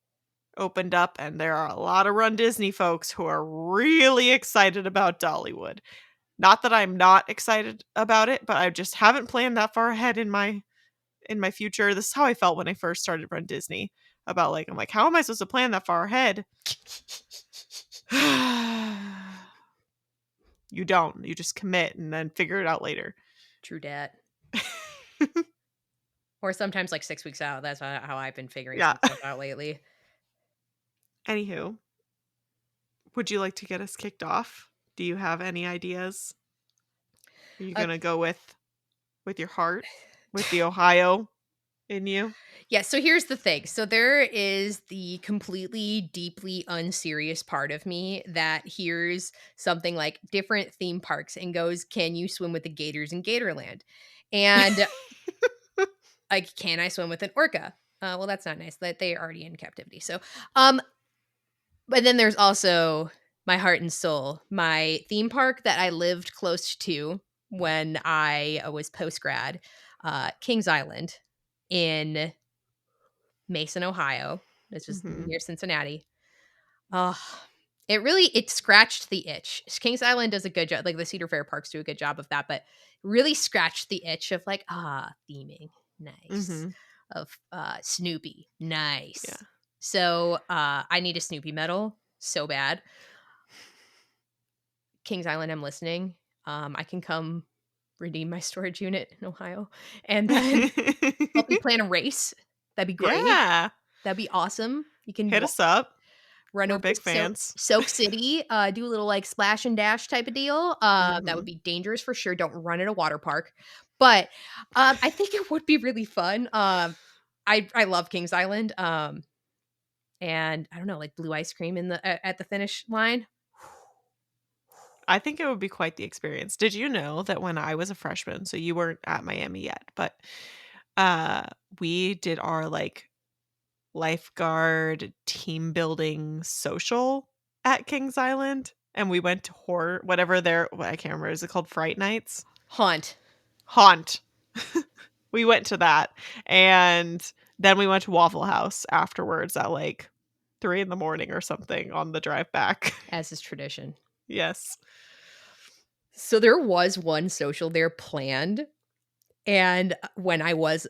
opened up, and there are a lot of Run Disney folks who are really excited about Dollywood. Not that I'm not excited about it, but I just haven't planned that far ahead in my future. This is how I felt when I first started Run Disney. About like, I'm like, how am I supposed to plan that far ahead? You don't. You just commit and then figure it out later. true dat. Or sometimes like 6 weeks out. That's how I've been figuring Yeah. some stuff out lately. Anywho, would you like to get us kicked off? Do you have any ideas? Are you gonna go with your heart, with the Ohio in you? Yeah, so here's the thing. So there is the completely deeply unserious part of me that hears something like different theme parks and goes, "Can you swim with the gators in Gatorland?" And like, "Can I swim with an orca?" Well, that's not nice. That they're already in captivity. So, but then there's also my heart and soul, my theme park that I lived close to when I was post grad, Kings Island in Mason, Ohio. It's just Mhm. near Cincinnati. Oh, it scratched the itch. Kings Island does a good job. Like the Cedar Fair parks do a good job of that, but really scratched the itch of like, theming. Nice. Mhm. Of Snoopy. Yeah. Nice. So I need a Snoopy medal so bad. Kings Island, I'm listening. I can come redeem my storage unit in Ohio and then help you plan a race. That'd be great. Yeah. That'd be awesome. You can Hit us up. run We're over to big fans. Soak City, do a little like splash and dash type of deal. That would Mhm. be dangerous for sure. Don't run at a water park, but I think it would be really fun. I love Kings Island. And I don't know, like blue ice cream in the at the finish line. I think it would be quite the experience. Did you know that when I was a freshman, so you weren't at Miami yet, but uh we did our like lifeguard team building social at Kings Island and we went to horror whatever I can't remember, is it called Fright Nights? Haunt. Haunt. We went to that and then we went to Waffle House afterwards at like 3 in the morning or something on the drive back. As is tradition. Yes. So there was one social there planned. And when I was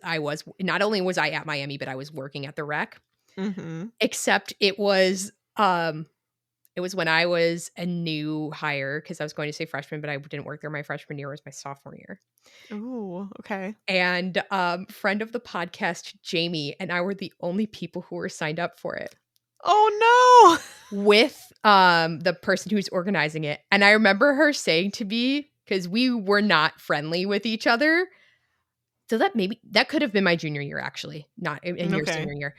not only was I at Miami, but I was working at the rec. Mhm. Except it was when I was a new hire because I was going to say freshman, but I didn't work there my freshman year, it was my sophomore year. Ooh, okay. And friend of the podcast, Jamie, and I were the only people who were signed up for it Oh with the person who's organizing it. And I remember her saying to me, because we were not friendly with each other. So that could have been my junior year, actually, not in no. your Okay. senior year.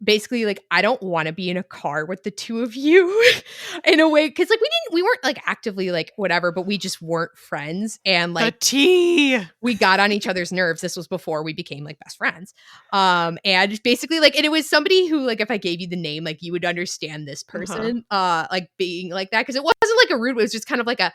Basically, like, I don't want to be in a car with the two of you in a way, because like we weren't like actively like whatever, but we just weren't friends, and The like tea. we got on each other's nerves. This was before we became like best friends. And just basically like, and it was somebody who like if I gave you the name, like you would understand this Uh-huh. person, like being like that, because it wasn't like a rude. It was just kind of like a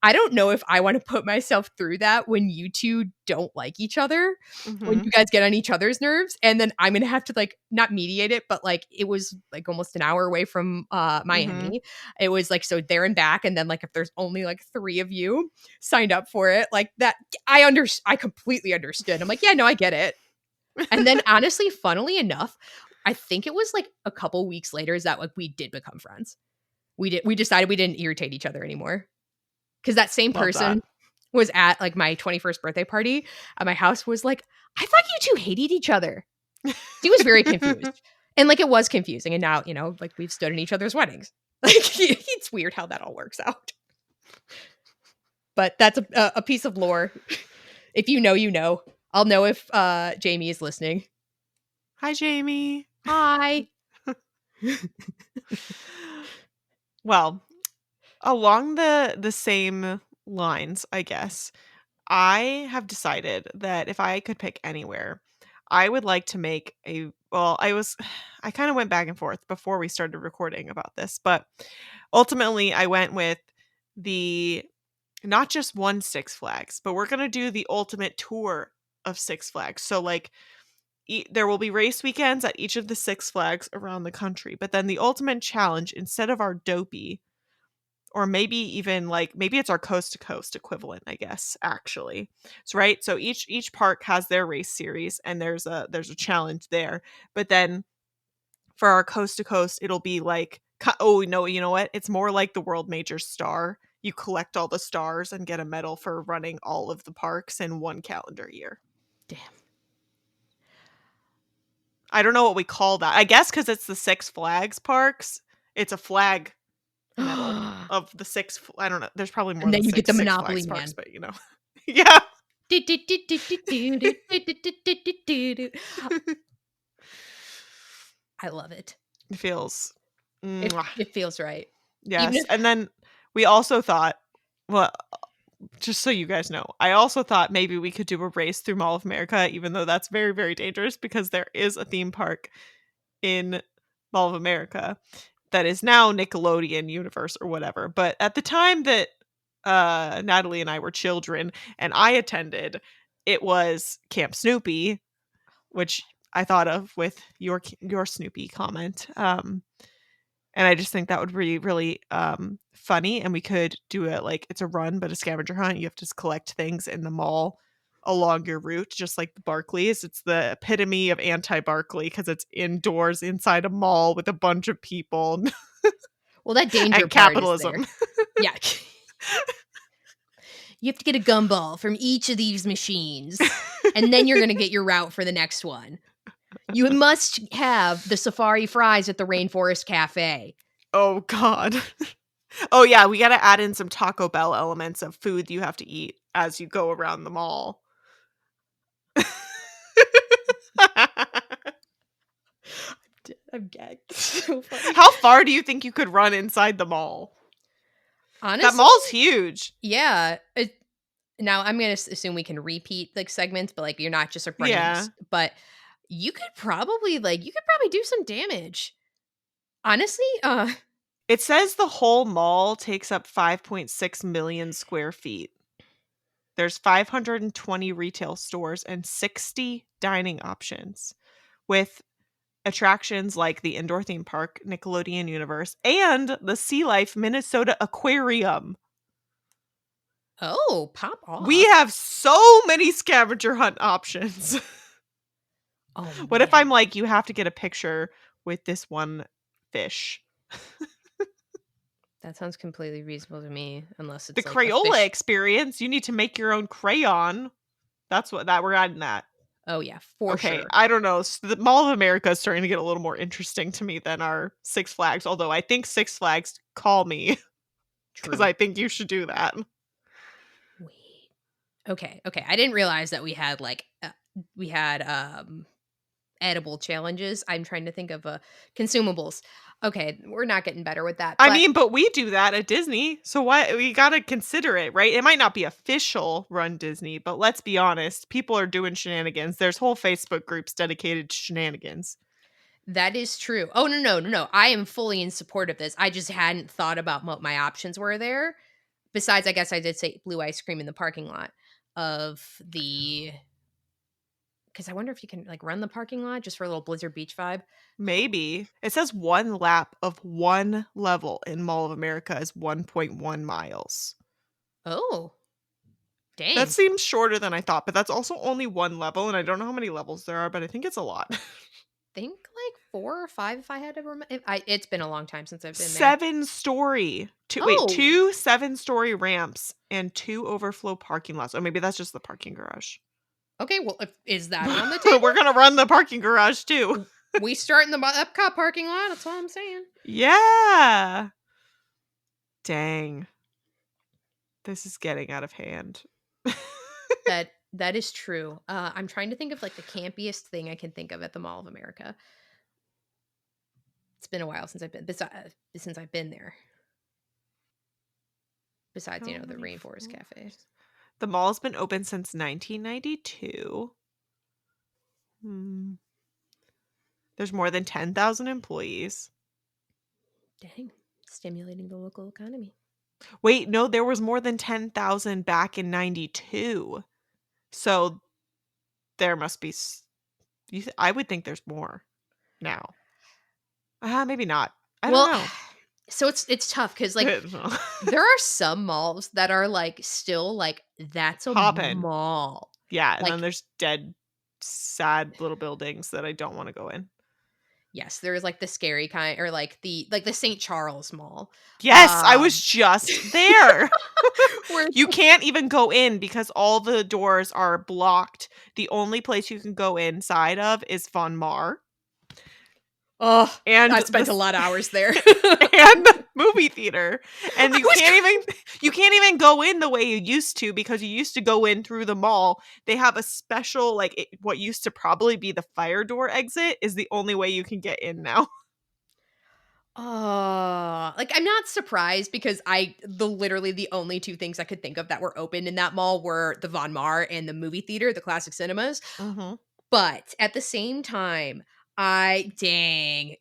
I don't know if I want to put myself through that when you two don't like each other, when Mhm. you guys get on each other's nerves, and then I'm gonna have to like not mediate it, but like it was like almost an hour away from Mhm. Miami. It was like so there and back, and then like if there's only like 3 of you signed up for it, like that I completely understood. I'm like, yeah, no, I get it. And then honestly, funnily enough, I think it was like a couple weeks later is that like we did become friends. We decided we didn't irritate each other anymore. Because that same Love that. person was at like my 21st birthday party at my house was like, I thought you two hated each other. He was very confused. And like it was confusing. And now, like we've stood in each other's weddings. Like it's weird how that all works out. But that's a piece of lore. If you know, you know. I'll know if Jamie is listening. Hi, Jamie. Hi. Well, along the same lines, I guess, I have decided that if I could pick anywhere, I would like to make I kind of went back and forth before we started recording about this, but ultimately I went with the not just one Six Flags, but we're going to do the ultimate tour of Six Flags. So like there will be race weekends at each of the Six Flags around the country, but then the ultimate challenge, instead of our dopey, or maybe even like maybe it's our coast to coast equivalent, I guess, actually. So right, so each park has their race series, and there's a challenge there. But then for our coast to coast, it'll be like, oh no, you know what? It's more like the World Major Star. You collect all the stars and get a medal for running all of the parks in one calendar year. Damn. I don't know what we call that. I guess because it's the Six Flags parks, it's a flag medal And of the six. I don't know. There's probably more than then you get the Six Monopoly Flags parks, Man. but yeah. I love it. It feels, It mwah. it feels right. Even Yes. if And then we also thought, well, just so you guys know, I also thought maybe we could do a race through Mall of America, even though that's very, very dangerous because there is a theme park in Mall of America that is now Nickelodeon Universe or whatever. But at the time that Natalie and I were children and I attended, it was Camp Snoopy, which I thought of with your Snoopy comment. And I just think that would be really funny, and we could do it like it's a run but a scavenger hunt. You have to just collect things in the mall along your route, just like the Barclays. It's the epitome of anti-Barclay because it's indoors inside a mall with a bunch of people well, that danger and part is there. capitalism. Yeah. You have to get a gumball from each of these machines, and then you're gonna get your route for the next one. You must have the safari fries at the Rainforest Cafe. Oh god. Oh yeah, we got to add in some Taco Bell elements of food you have to eat as you go around the mall. I'm gagged. So funny. How far do you think you could run inside the mall? That Honestly, mall's huge. yeah. Now I'm gonna assume we can repeat like segments, but like you're not just like running. Yeah. But you could probably do some damage. Honestly, It says the whole mall takes up 5.6 million square feet. There's 520 retail stores and 60 dining options with attractions like the indoor theme park, Nickelodeon Universe, and the Sea Life Minnesota Aquarium. oh, pop We off. have so many scavenger hunt options. Oh What if man, I'm like, you have to get a picture with this one fish? that sounds completely reasonable to me, unless The it's like a Crayola fish. experience, you need to make your own crayon. That's what that we're adding that. Oh yeah, for Okay, sure. I don't know. The Mall of America is starting to get a little more interesting to me than our Six Flags, although I think Six Flags call me because True. I think you should do that. Wait. Okay. I didn't realize that we had edible challenges. I'm trying to think of consumables. Okay, we're not getting better with that, I but mean, but we do that at Disney, so why we gotta consider it, right? It might not be official Run Disney, but let's be honest, people are doing shenanigans. There's whole Facebook groups dedicated to shenanigans. that is true. Oh no. I am fully in support of this. I just hadn't thought about what my options were there. besides, I guess I did say blue ice cream in the parking lot of the, because I wonder if you can like run the parking lot just for a little Blizzard Beach vibe. Maybe. It says one lap of one level in Mall of America is 1.1 miles. Oh, That dang. seems shorter than I thought, but that's also only one level, and I don't know how many levels there are, but I think it's a lot. Think like 4 or 5 if I had to remember. It's been a long time since I've been there. 7-story. Oh, 2 7-story ramps and 2 overflow parking lots. Or maybe that's just the parking garage. okay. Well, is that on the We're table? gonna run the parking garage too. We start in the Epcot parking lot. That's all I'm saying. Yeah. Dang. This is getting out of hand. That is true. I'm trying to think of like the campiest thing I can think of at the Mall of America. It's been a while since I've been since I've been there. Besides, How the many Rainforest Cafe. floors? The mall's been open since 1992. There's more than 10,000 employees. Dang, stimulating the local economy. Wait, no, there was more than 10,000 back in 92. So there must be I would think there's more now. Maybe not. I don't Well, know. so it's tough because like I don't know. there are some malls that are like still like that's a Hoppin'. mall. Yeah, and then Like there's dead, sad little buildings that I don't wanna go in. yes, there's like the scary kind or like the St. Charles Mall. Yes, I was just there. Where You can't even go in because all the doors are blocked. The only place you can go inside of is Von Mar oh, and I spent a lot of hours there. and the movie theater. And I was you can't even go in the way you used to because you used to go in through the mall. They have a special what used to probably be the fire door exit is the only way you can get in now. oh, like I'm not surprised because literally the only two things I could think of that were open in that mall were the Von Mar and the movie theater, the classic cinemas. Mhm. But at the same time, dang,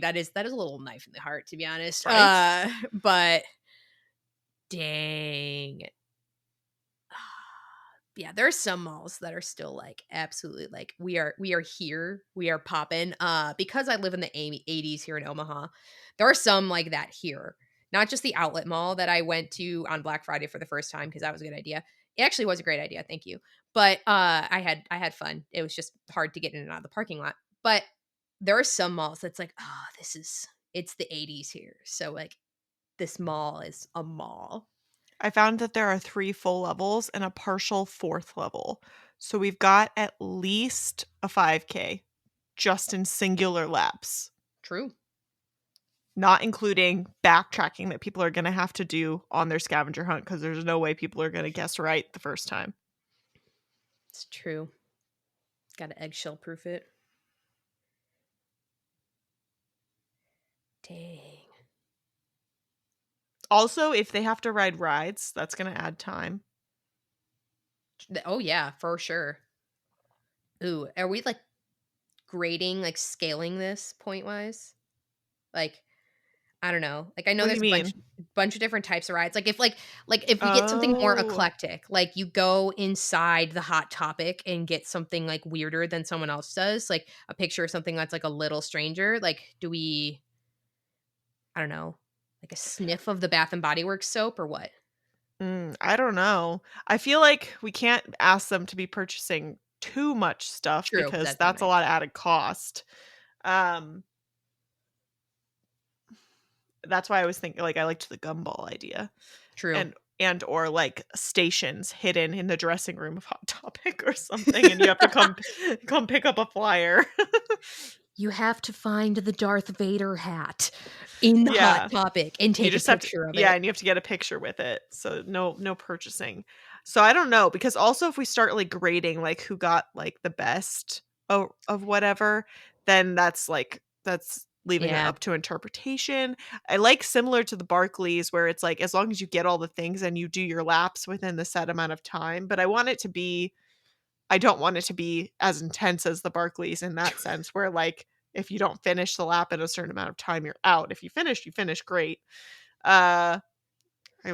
that is a little knife in the heart to be honest. Right? But dang. Yeah, there are some malls that are still like absolutely like we are here, we are popping. Because I live in the 80s here in Omaha, there are some like that here. Not just the outlet mall that I went to on Black Friday for the first time because that was a good idea. It actually was a great idea, thank you. But I had fun. It was just hard to get in and out of the parking lot. But there are some malls that's like, oh, it's the 80s here. So like this mall is a mall. I found that there are 3 full levels and a partial 4th level. So we've got at least a 5K just in singular laps, True. not including backtracking that people are going to have to do on their scavenger hunt because there's no way people are going to guess right the first time. It's true. Got to eggshell proof it. Dang. Also, if they have to ride rides, that's going to add time. Oh yeah, for sure. Ooh, are we like grading, like scaling this point wise? Like, I don't know. Like I know What do you there's a bunch mean? bunch of different types of rides. Like if we get something more Oh. eclectic, like you go inside the hot topic and get something like weirder than someone else does, like a picture of something that's like a little stranger. Like, do we I don't know, like a sniff of the Bath and Body Works soap or what? I don't know. I feel like we can't ask them to be purchasing too much stuff True, because that's not that's a nice. lot of added cost. Um, that's why I was thinking I liked the gumball idea True. and or like stations hidden in the dressing room of Hot Topic or something, and you have to come pick up a flyer. You have to find the Darth Vader hat in the Hot Yeah. Topic and You take a just have to picture of yeah, it. and you have to get a picture with it. So no purchasing. So I don't know because also if we start grading who got the best of whatever, then that's leaving it Yeah. up to interpretation. I like similar to the Barclays where it's as long as you get all the things and you do your laps within the set amount of time, but I don't want it to be as intense as the Barclays in that sense where if you don't finish the lap in a certain amount of time, you're out. If you finish, great. Uh,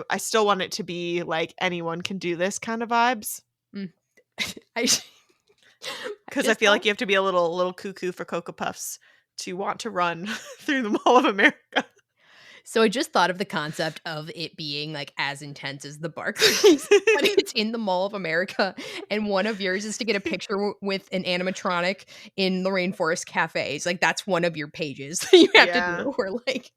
I still want it to be like anyone can do this kind of vibes. Mm. I I Because I just feel like don't. you have to be a little cuckoo for Cocoa Puffs to want to run through the Mall of America. So I just thought of the concept of it being, like, as intense as the Barclays, but it's in the Mall of America, and one of yours is to get a picture with an animatronic in the Rainforest Cafes, like, that's one of your pages that you have to Yeah. do, or, like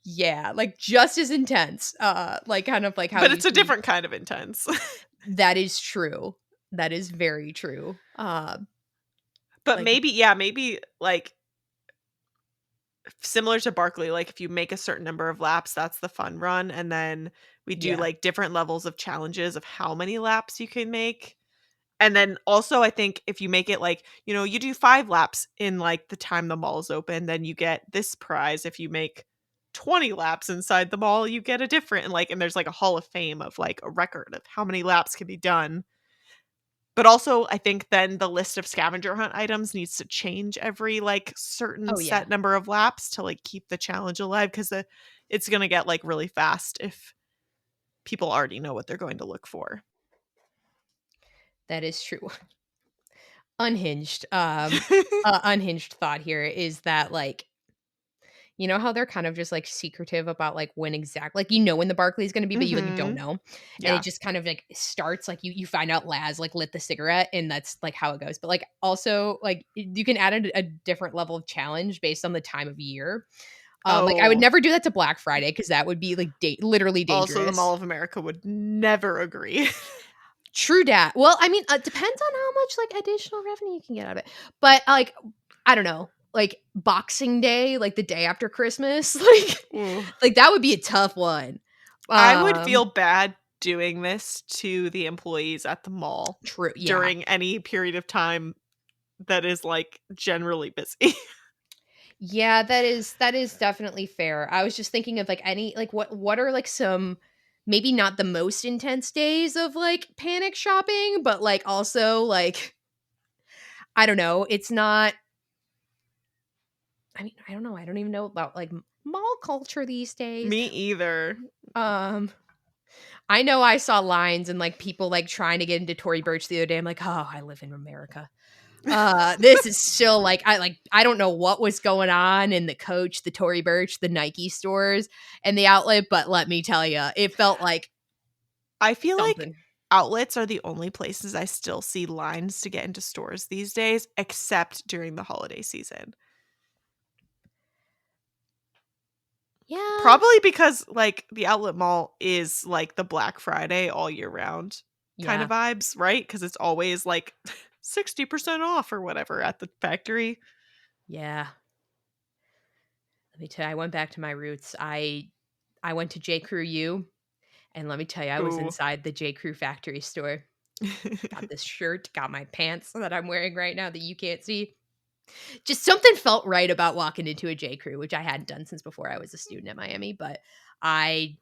yeah, like, just as intense, like, kind of like how But you it's a see different kind of intense. that is true. That is very true. But Like maybe, yeah, maybe, like, similar to Barkley, like, if you make a certain number of laps, that's the fun run, and then we do, yeah. like, different levels of challenges of how many laps you can make. And then also, I think if you make it like, you do 5 laps in, like, the time the mall is open, then you get this prize. If you make 20 laps inside the mall, you get a different and there's, like, a hall of fame of, like, a record of how many laps can be done. But also, I think then the list of scavenger hunt items needs to change every, like, certain Oh, yeah. set number of laps to, like, keep the challenge alive 'cause it's gonna get, like, really fast if people already know what they're going to look for. That is true. Unhinged, unhinged thought here is that, like, you know how they're kind of just, like, secretive about, like, when like, when the Barkley is gonna be, but you don't Mhm. know, and it Yeah. just kind of, like, starts, like, you find out Laz, like, lit the cigarette, and that's, like, how it goes, but, like, also, like, you can add a different level of challenge based on the time of year. Like, I would Oh. never do that to Black Friday because that would be, like, literally Also, the Mall dangerous. of America would never agree. True dat. Well, I mean, depends on how much, like, additional revenue you can get out of it. But, like, I don't know, like, Boxing Day, like, the day after Christmas, Ooh. like, that would be a tough one. I would feel Um, bad doing this to the employees at the mall true, yeah. during any period of time that is, like, generally busy. Yeah, that is definitely fair. I was just thinking of, like, any like, what are, like, some maybe not the most intense days of, like, panic shopping, but, like, also, like, I don't know, it's not I mean, I don't know, I don't even know about, like, mall culture these days. Me either. Um, I know I saw lines and, like, people, like, trying to get into Tory Burch the other day. I'm like, "Oh, I live in America." This is still, I don't know what was going on in the Coach, the Tory Burch, the Nike stores, and the outlet, but let me tell you, it felt like I feel like something. outlets are the only places I still see lines to get into stores these days, except during the holiday season. Yeah, Probably because, like, the outlet mall is, like, the Black Friday all year round kind of yeah, vibes, right? Because it's always, like, 60% off or whatever at the factory. yeah. Let me tell you, I went back to my roots. I went to J. Crew U, and let me tell you, I was Ooh. inside the J. Crew factory store. Got this shirt, got my pants that I'm wearing right now that you can't see. Just something felt right about walking into a J. Crew, which I hadn't done since before I was a student at Miami, but I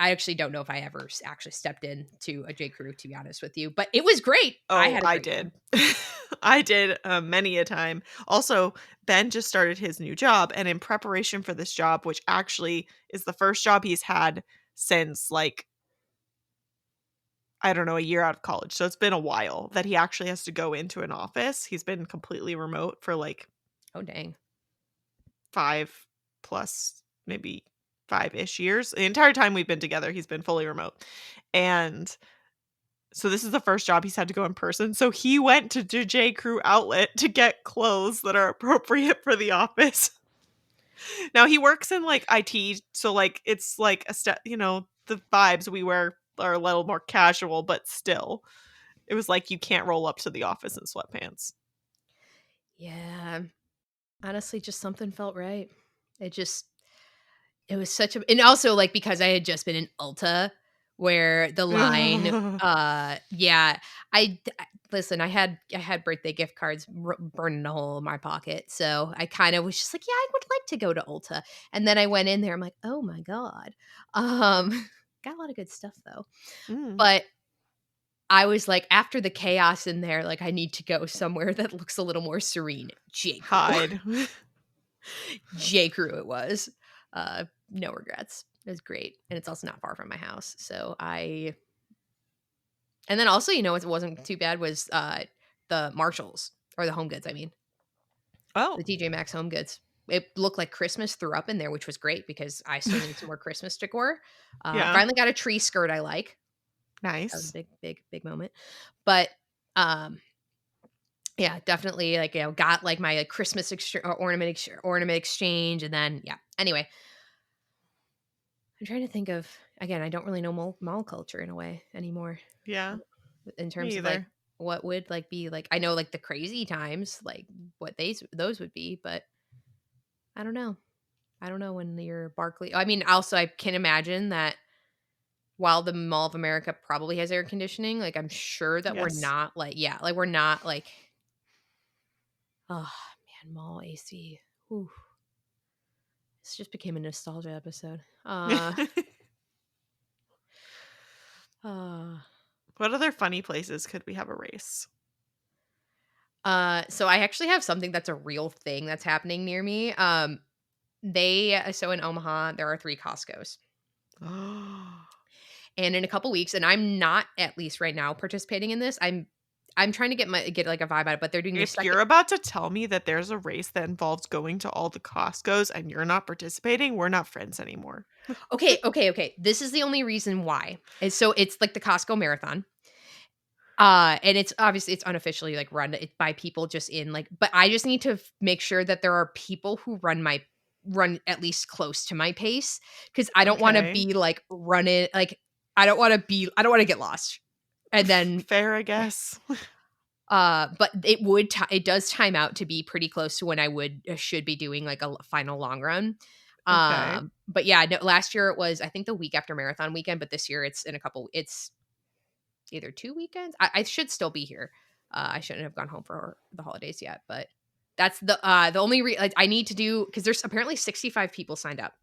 I actually don't know if I ever actually stepped into a J. Crew, to be honest with you, but it was great. I Oh, had a I great did. time. I did, many a time. Also, Ben just started his new job, and in preparation for this job, which actually is the first job he's had since, like, I don't know, a year out of college, so it's been a while that he actually has to go into an office. He's been completely remote for, like, Oh, dang. 5 plus, maybe 5-ish years. The entire time we've been together, he's been fully remote, and so this is the first job he's had to go in person, so he went to J. Crew outlet to get clothes that are appropriate for the office. Now he works in, like, IT, so, like, it's, like, a step the vibes we wear are a little more casual, but still. It was like you can't roll up to the office in sweatpants. Yeah. Honestly, just something felt right. It just it was such a and also, like, because I had just been in Ulta where the line yeah, listen, I had birthday gift cards burning a hole in my pocket, so I kind of was just like, "Yeah, I would like to go to Ulta," and then I went in there, I'm like, "Oh my god." Um, got a lot of good stuff, though, Mm. but I was like, after the chaos in there, like, I need to go somewhere that looks a little more serene. J. Crew. Hide. J. Crew it was. No regrets. It was great, and it's also not far from my house, and then also, what wasn't too bad was, the Marshalls, or the Home Goods, I mean, Oh, the TJ Maxx Home Goods. It looked like Christmas threw up in there, which was great because I still need some more Christmas decor. yeah. Finally got a tree skirt I like. That was a Nice. big, big, big moment. But, um, yeah, definitely, like, got, like, my, like, Christmas ornament exchange, and then yeah. Anyway, I'm trying to think of again, I don't really know mall culture in a way anymore. Yeah, In me terms of, like, either. what would, like, be, like I know, like, the crazy times, like, what those would be, but I don't know. I don't know when you're Barkley I mean, also, I can imagine that while the Mall of America probably has air conditioning, like, I'm sure that we're Yes. not, like yeah, like, we're not, like oh, man, mall AC. Ooh, this just became a nostalgia episode. Uh What other funny places could we have a race? so I actually have something that's a real thing that's happening near me. So in Omaha, there are 3 Costcos. And in a couple weeks, and I'm not, at least right now, participating in this. I'm trying to get like a vibe out, but they're doing the If second you're about to tell me that there's a race that involves going to all the Costcos and you're not participating, we're not friends anymore. Okay, okay, okay. This is the only reason why. And so it's like the Costco marathon. And it's obviously it's unofficially like run by people just in like, but I just need to make sure that there are people who run at least close to my pace, because I don't want to Okay. be like running like I don't want to get lost. And then Fair, I guess. but it does time out to be pretty close to when I should be doing like a final long run. Okay. But yeah, no, last year it was I think the week after marathon weekend, but this year it's either 2 weekends. I should still be here. I shouldn't have gone home for the holidays yet, but that's the only like, I need to do because there's apparently 65 people signed up.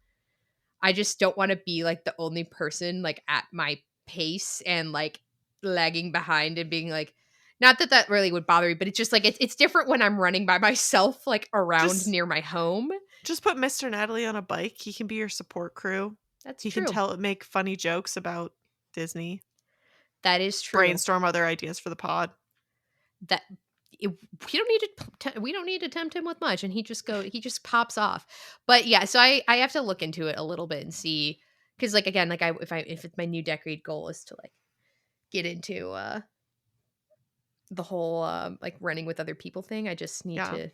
I just don't want to be like the only person like at my pace and like lagging behind and being like, not that that really would bother me, but it's just like it's different when I'm running by myself like around Just near my home. just put Mr. Natalie on a bike. He can be your support crew. That's He can true. make funny jokes about Disney, That is true. brainstorm other ideas for the pod. That we don't need to tempt him with much, and he just pops off. But yeah, so I have to look into it a little bit and see, because like again, like if it's my new decade goal is to like get into the whole like running with other people thing. Yeah.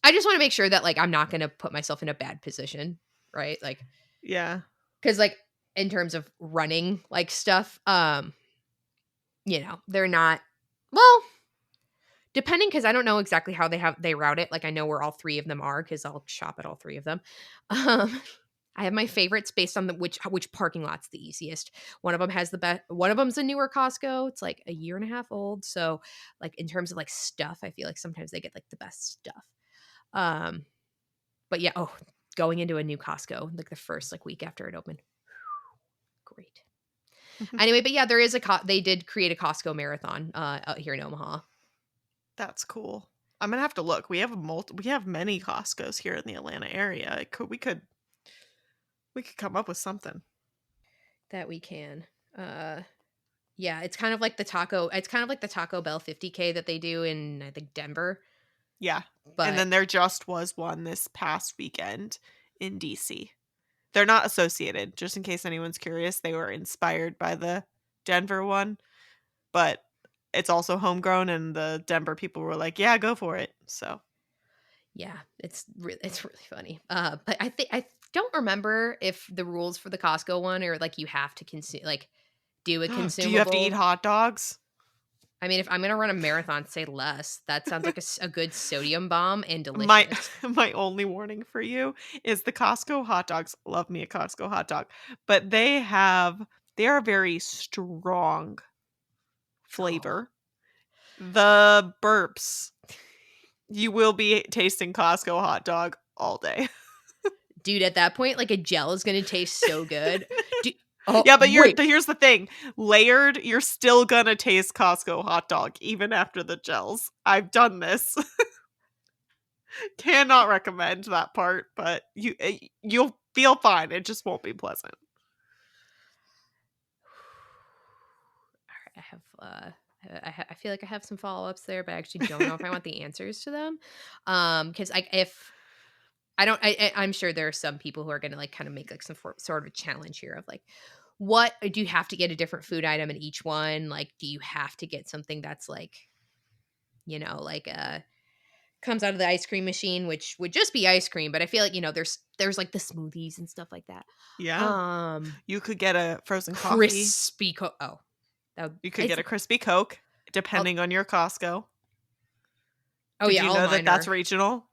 I just want to make sure that like I'm not going to put myself in a bad position, right? Like Yeah. cuz like in terms of running like stuff, they're not well, depending, because I don't know exactly how they route it. Like I know where all 3 of them are because I'll shop at all 3 of them. Um, I have my favorites based on the which parking lot's the easiest. One of them has the best. One of them's a newer Costco. It's like a year and a half old. So like in terms of like stuff, I feel like sometimes they get like the best stuff. Um, but yeah, going into a new Costco like the first like week after it opened, great. Anyway, but yeah, there is they did create a Costco marathon out here in Omaha. That's cool. I'm gonna have to look. We have many Costcos here in the Atlanta area. We could come up with something. That we can. Uh yeah, it's kind of like the Taco Bell 50K that they do in I think Denver, Yeah. And but then there just was one this past weekend in DC. They're not associated, just in case anyone's curious. They were inspired by the Denver one, but it's also homegrown and the Denver people were like, "Yeah, go for it." So, yeah, it's really funny. But I don't remember if the rules for the Costco one are like you have to consume like do a do you have to eat consumable. hot dogs? I mean, if I'm gonna run a marathon, say less. That sounds like a good sodium bomb and My delicious. my only warning for you is the Costco hot dogs. Love me a Costco hot dog, but they are very strong Oh, flavor. The burps. You will be tasting Costco hot dog all day. dude, at that point, like a gel is gonna taste so good. Do, oh Yeah, but wait, here's the thing. Layered, you're still gonna taste Costco hot dog even after the gels. I've done this. Cannot recommend that part, but you'll feel fine. It just won't be pleasant. have I feel like I have some follow-ups there, but I actually don't know if I want the answers to them. Because if I don't I'm sure there are some people who are gonna, like, kinda make, like, some sort of a challenge here of, like, what do you have to get a different food item in each one? Like, do you have to get something that's, like, like, comes out of the ice cream machine, which would just be ice cream, but I feel like, there's, like, the smoothies and stuff like that. Yeah. Um, You could get a frozen coffee. crispy oh, that would You could get it's a crispy Coke, oh depending on your Costco. oh, Did yeah, you all know that mine that's are. regional?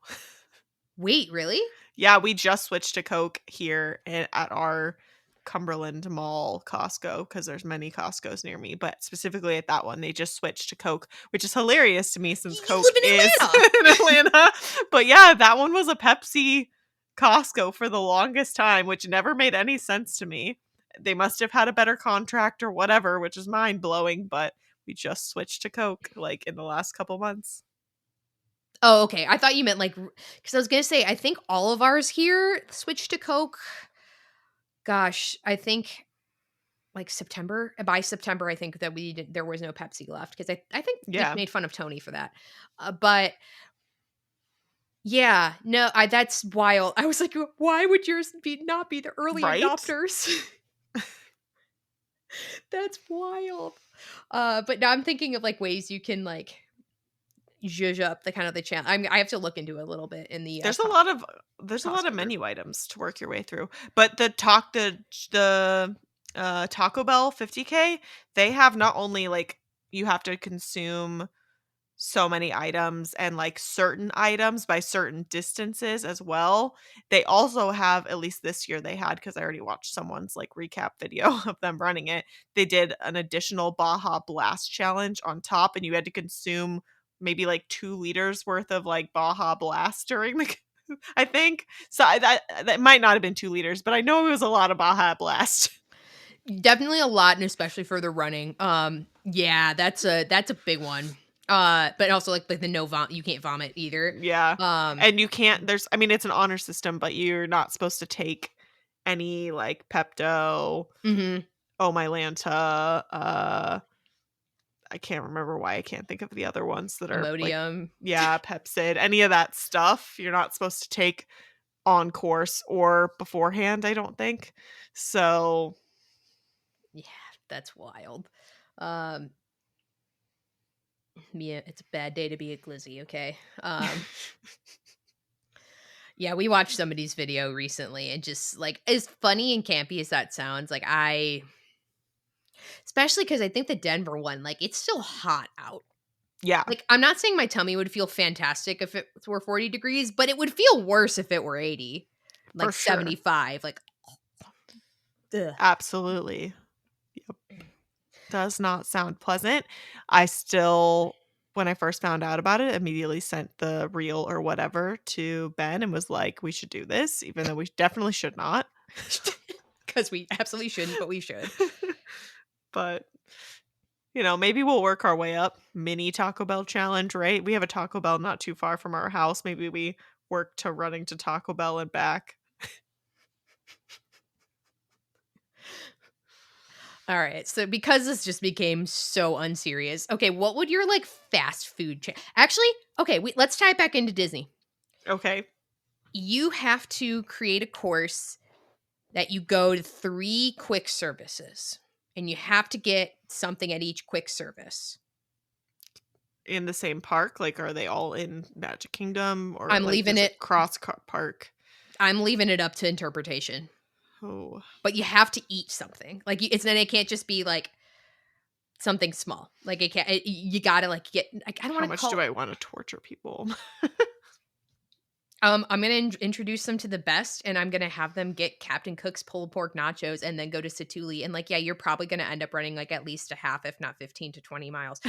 Wait, really? Yeah, we just switched to Coke here at our Cumberland Mall Costco because there's many Costcos near me, but specifically at that one, they just switched to Coke, which is hilarious to me since You Coke live in is Atlanta! in Atlanta. But yeah, that one was a Pepsi Costco for the longest time, which never made any sense to me. They must have had a better contract or whatever, which is mind blowing, but we just switched to Coke like in the last couple months. Oh, okay. I thought you meant like because I was gonna say I think all of ours here switched to Coke. Gosh, I think like September. By September, I think that there was no Pepsi left because I think we Yeah, made fun of Tony for that. But yeah, no, that's wild. I was like, why would yours not be the early right? adopters? That's wild. But now I'm thinking of like ways you can like zhuzh up the kind of the challenge. I have to look into it a little bit in the There's a lot of Costco group. menu items to work your way through. But the Taco Bell 50K, they have not only like you have to consume so many items and like certain items by certain distances as well. They also have, at least this year they had, because I already watched someone's like recap video of them running it. They did an additional Baja Blast challenge on top, and you had to consume maybe like 2 liters worth of like Baja Blast during the I think so. That might not have been 2 liters, but I know it was a lot of Baja Blast. Definitely a lot, and especially for the running. Yeah, that's a big one. But also like the no vom you can't vomit either. Yeah. Um, And you can't I mean, it's an honor system, but you're not supposed to take any like Pepto, mhm, Oh My Lanta, I can't remember why I can't think of the other ones that are like Imodium. yeah, Pepsid, any of that stuff you're not supposed to take on course or beforehand, I don't think. So, Yeah, that's wild. Um, yeah, it's a bad day to be a glizzy, okay? Yeah, we watched somebody's video recently and just like as funny and campy as that sounds, like especially because I think the Denver one, like it's still hot out. yeah, Like, I'm not saying my tummy would feel fantastic if it were 40 degrees, but it would feel worse if it were 80, for like sure. 75, like, ugh. Absolutely. Yep. Does not sound pleasant. I still, when I first found out about it, immediately sent the reel or whatever to Ben and was like, we should do this, even though we definitely should not. Because we absolutely shouldn't, but we should. But, maybe we'll work our way up. Mini Taco Bell challenge, right? We have a Taco Bell not too far from our house. Maybe we work to running to Taco Bell and back. All right. So because this just became so unserious, okay, what would your like fast food actually? Okay, let's tie it back into Disney. Okay. You have to create a course that you go to 3 quick services, and you have to get something at each quick service. In the same park? Like, are they all in Magic Kingdom or I'm like leaving does it it cross park? I'm leaving it up to interpretation. Oh, But you have to eat something. Like it's then it can't just be like something small. Like it can't. You gotta like get. Like, I don't how want to much call. do I want to torture people? I'm gonna introduce them to the best, and I'm gonna have them get Captain Cook's pulled pork nachos, and then go to Satuli. And like, yeah, you're probably gonna end up running like at least a half, if not 15 to 20 miles.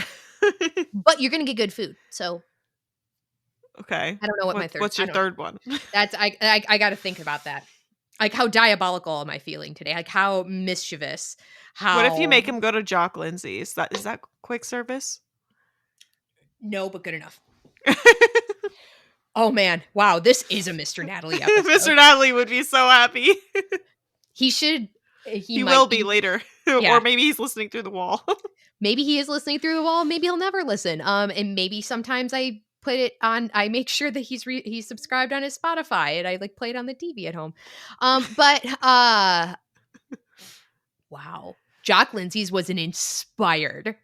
But you're gonna get good food. So Okay. I don't know what my third. What's I your don't. third one? That's I got to think about that. Like how diabolical am I feeling today? Like how mischievous? What if you How make him go to Jock Lindsay's? Is that quick service? no, but good enough. Oh man, wow, this is a Mr. Natalie episode. Mr. Natalie would be so happy. He should. He He might will be be. later. Yeah, Or maybe he's listening through the wall. maybe he is listening through the wall, maybe he'll never listen. And maybe sometimes I make sure that he's subscribed on his Spotify and I like play it on the TV at home. But wow. Jock Lindsay's was an inspired.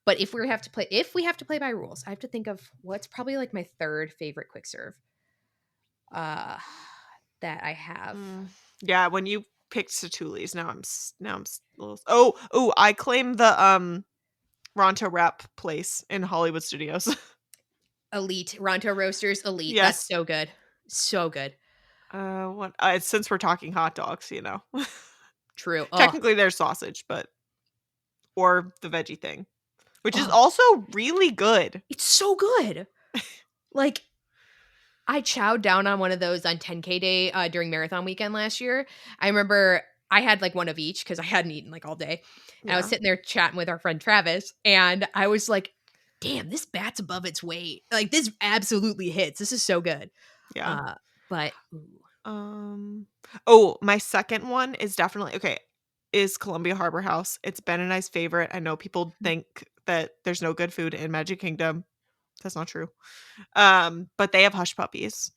But if we have to play by rules, I have to think of what's probably like my third favorite quick serve uh that I have. Yeah, when you picked Satuli's, oh, I claim the Ronto Wrap place in Hollywood Studios. Elite. Ronto Roasters Elite. That's Yes. so good. So good. What since we're talking hot dogs, True. Oh, technically they're sausage, but or the veggie thing, which is oh, also really good. it's so good. Like, I chowed down on one of those on 10K day during marathon weekend last year. I remember I had like one of each because I hadn't eaten like all day. And I was Yeah. sitting there chatting with our friend Travis, and I was like, damn, this bat's above its weight. Like, this absolutely hits. This is so good. Yeah. Uh, but ooh, Oh, my second one is definitely okay, is Columbia Harbor House. It's Ben and I's favorite. I know people think that there's no good food in Magic Kingdom. That's not true. But they have hush puppies.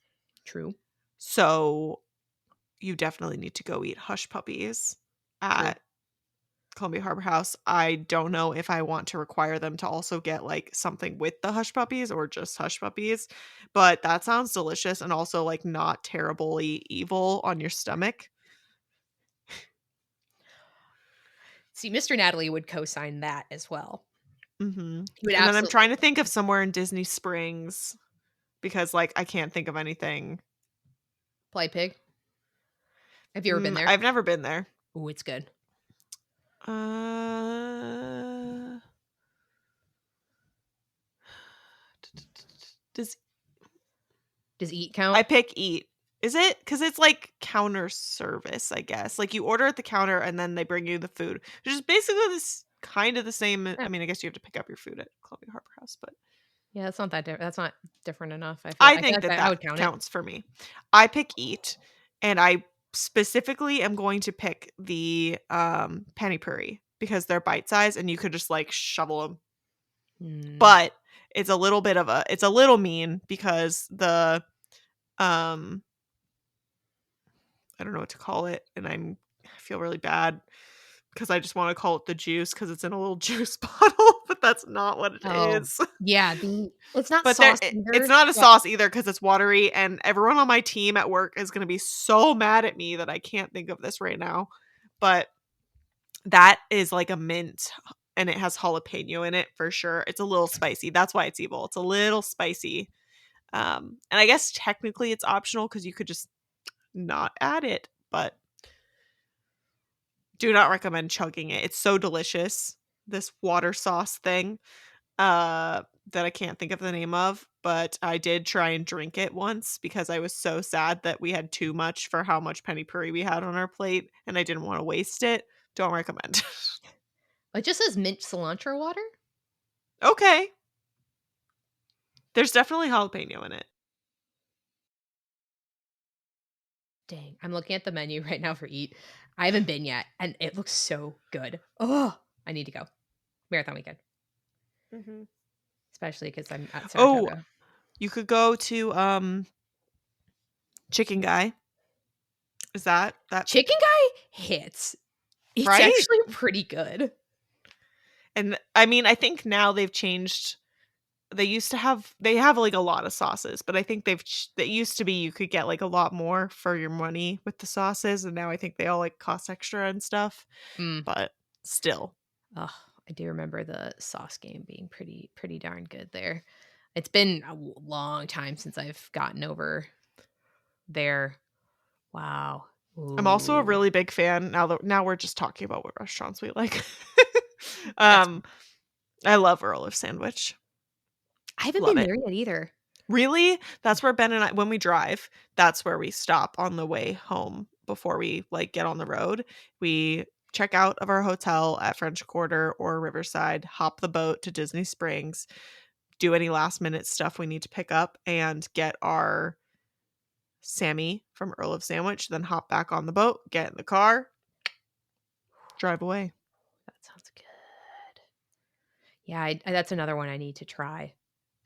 true, So you definitely need to go eat hush puppies true. at Columbia Harbor House. I don't know if I want to require them to also get like something with the hush puppies or just hush puppies, but that sounds delicious and also like not terribly evil on your stomach. See, Mr. Natalie would co-sign that as well. Mhm. He would And then I'm absolutely. trying to think of somewhere in Disney Springs because like I can't think of anything. Play Pig. Have you ever been there? I've never been there. Ooh, it's good. Uh does Does Eat I count? pick eat. Is it? Because it's like counter service, I guess. Like you order at the counter and then they bring you the food. Which is basically this kind of the same. Yeah. I mean, I guess you have to pick up your food at Columbia Harbor House, but Yeah, that's not that different. That's not different enough. I I feel think like that I that would count it. counts for me. I pick eat, and I specifically am going to pick the penny puri because they're bite size and you could just like shovel them. Mm. But it's a little mean because the um I don't know what to call it, and I feel really bad because I just want to call it the juice because it's in a little juice bottle, but that's not what it Oh, is. yeah, it's not But sauce it's either. not a Yeah. sauce either because it's watery, and everyone on my team at work is going to be so mad at me that I can't think of this right now. But that is like a mint, and it has jalapeno in it for sure. It's a little spicy. That's why it's evil. It's a little spicy. And I guess technically it's optional because you could just not add it, but do not recommend chugging it. It's so delicious, this water sauce thing, that I can't think of the name of, but I did try and drink it once because I was so sad that we had too much for how much penny puri we had on our plate, and I didn't wanna waste it. Don't recommend. It just says mint cilantro water? Okay. There's definitely jalapeno in it. Dang, I'm looking at the menu right now for Eat. I haven't been yet, and it looks so good. Oh, I need to go. Marathon weekend, Mhm. especially because 'cause I'm at Oh, Saratoga. you could go to, Chicken Guy. Is that Chicken Guy hits. It's right? actually pretty good. And, I mean, I think now they've changed. They have, like, a lot of sauces, but I think it used to be you could get, like, a lot more for your money with the sauces, and now I think they all, like, cost extra and stuff, Mm. but still. Oh, I do remember the sauce game being pretty darn good there. It's been a long time since I've gotten over there. Wow. I'm also a Ooh, really big fan now we're just talking about what restaurants we like. that's Um, I love Earl of Sandwich. I haven't Love been it. there yet either. Really? That's where Ben and I when we drive, that's where we stop on the way home before we, like, get on the road. We check out of our hotel at French Quarter or Riverside, hop the boat to Disney Springs, do any last minute stuff we need to pick up, and get our Sammy from Earl of Sandwich, then hop back on the boat, get in the car, drive away. That sounds good. Yeah, that's another one I need to try,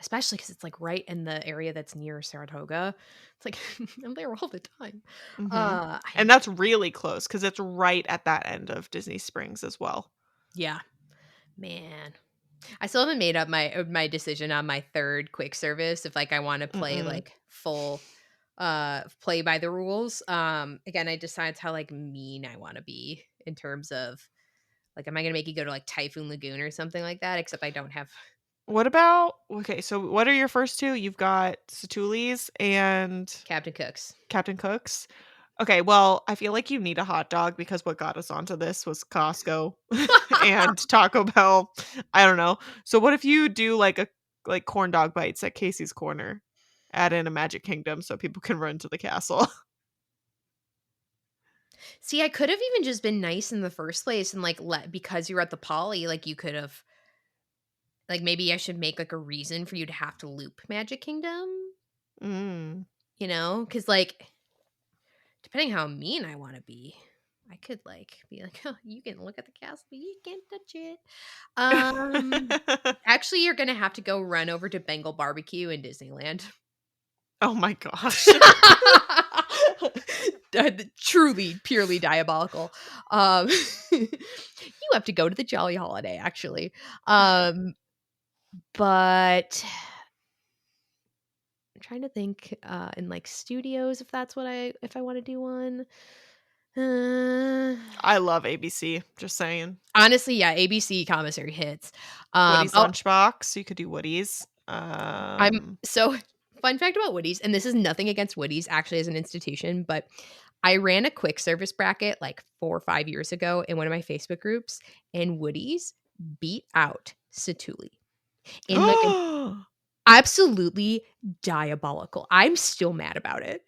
especially because it's, like, right in the area that's near Saratoga. It's like, I'm there all the time. Mhm. I And need that's to really close because it's right at that end of Disney Springs as well. yeah, man. I still haven't made up my decision on my 3rd quick service if, like, I wanna play, Mm-mm. like, full, play by the rules. Again, I decide how, like, mean I wanna be in terms of, like, am I gonna make you go to, like, Typhoon Lagoon or something like that? Except I don't have What about okay, so what are your first 2? You've got Satoulis and Captain Cook's. Captain Cook's? Okay, well, I feel like you need a hot dog because what got us onto this was Costco and Taco Bell. I don't know. So what if you do like corn dog bites at Casey's Corner? Add in a Magic Kingdom so people can run to the castle. See, I could have even just been nice in the first place and, like, let because you're at the Poly, like, you could have like, maybe I should make, like, a reason for you to have to loop Magic Kingdom, Mm. you know? Because like, depending how mean I wanna be, I could, like, be like, "Oh, you can look at the castle, but you can't touch it." Um, actually, you're gonna have to go run over to Bengal Barbecue in Disneyland. Oh my gosh. Truly, purely diabolical. You have to go to the Jolly Holiday, actually. Um, but I'm trying to think, in, like, studios if I wanna do one. Uh, I love ABC, just saying. honestly, yeah, ABC commissary hits. Woody's Oh, Lunchbox, you could do Woody's. I'm so fun fact about Woody's, and this is nothing against Woody's actually as an institution, but I ran a quick service bracket like 4 or 5 years ago in one of my Facebook groups, and Woody's beat out Satuli in like an absolutely diabolical. I'm still mad about it.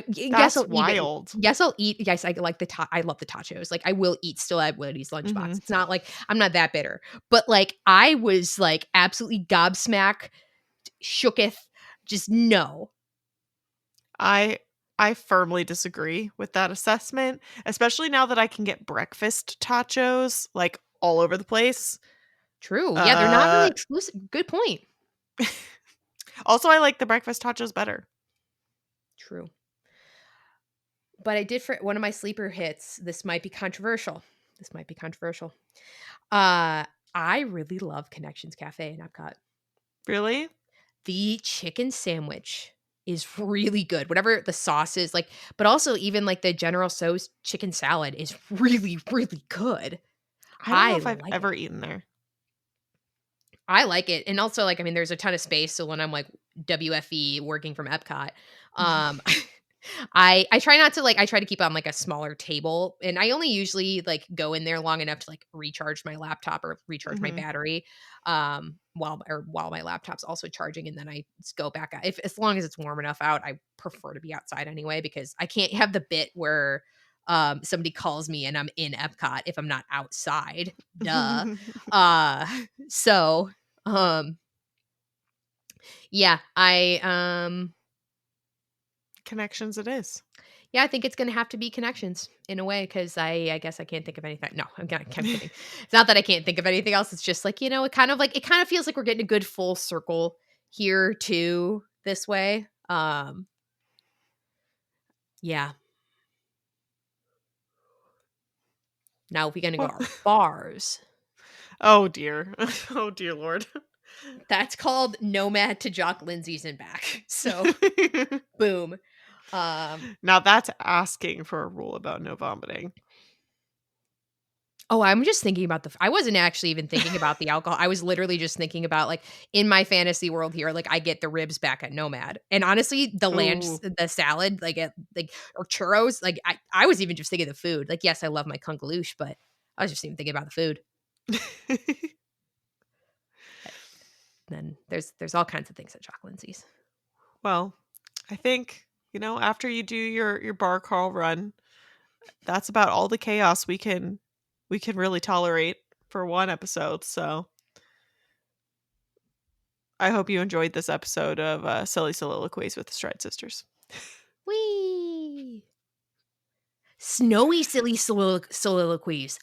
Yes, That's I'll even wild. yes, I'll eat. Yes, I like I love the tachos. Like I will eat still at Woody's lunchbox. Mhm. It's not like I'm not that bitter, but like I was like absolutely gobsmack, shooketh, just no. I I firmly disagree with that assessment, especially now that I can get breakfast tachos, like, all over the place. True. Yeah, they're not really Uh, exclusive. Good point. also, I like the breakfast tachos better. True. But I did for one of my sleeper hits. This might be controversial. This might be controversial. Uh, I really love Connections Cafe in Epcot. Really? The chicken sandwich is really good. Whatever the sauce is, like, but also even like the General Tso's chicken salad is really, really good. I don't know I if I've like it. ever eaten there. I like it. And also, like, I mean, there's a ton of space. So when I'm like WFE working from Epcot, um, I try not to like I try to keep on like a smaller table, and I only usually like go in there long enough to like recharge my laptop or recharge my Mhm. battery, while my laptop's also charging, and then I just go back out. If as long as it's warm enough out, I prefer to be outside anyway because I can't have the bit where somebody calls me and I'm in Epcot if I'm not outside. Duh. Uh so um yeah, Connections it is. yeah, I think it's gonna have to be connections in a way because I guess I can't think of anything. No, I'm kidding. It's not that I can't think of anything else. It's just like, it kind of feels like we're getting a good full circle here too this way. Yeah. Now if we're gonna go Well to our bars, oh dear. Oh dear lord. that's called Nomad to Jock Lindsay's and back. So boom. Now that's asking for a rule about no vomiting. Oh, I'm just thinking about I wasn't actually even thinking about the alcohol. I was literally just thinking about, like, in my fantasy world here, like, I get the ribs back at Nomad. And honestly, Ooh. the salad, or churros, like, I was even just thinking of the food. Like, yes, I love my kungaloosh, but I was just even thinking about the food. Then there's all kinds of things at Jock Lindsay's. Well, I think, after you do your bar crawl run, that's about all the chaos we can really tolerate for one episode. So I hope you enjoyed this episode of Silly Soliloquies with the Stride Sisters. Whee! Snowy silly soliloquies.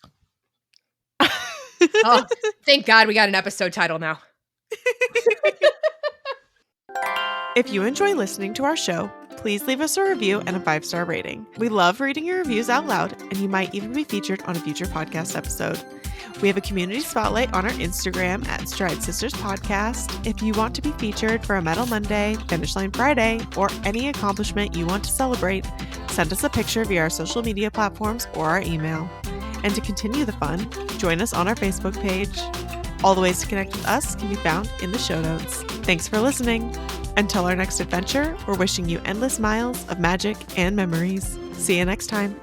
Oh, thank God we got an episode title now. If you enjoy listening to our show, please leave us a review and a 5-star rating. We love reading your reviews out loud, and you might even be featured on a future podcast episode. We have a community spotlight on our Instagram at Stride Sisters Podcast. If you want to be featured for a Medal Monday, Finish Line Friday, or any accomplishment you want to celebrate, send us a picture via our social media platforms or our email. And to continue the fun, join us on our Facebook page. All the ways to connect with us can be found in the show notes. Thanks for listening. Until our next adventure, we're wishing you endless miles of magic and memories. See you next time.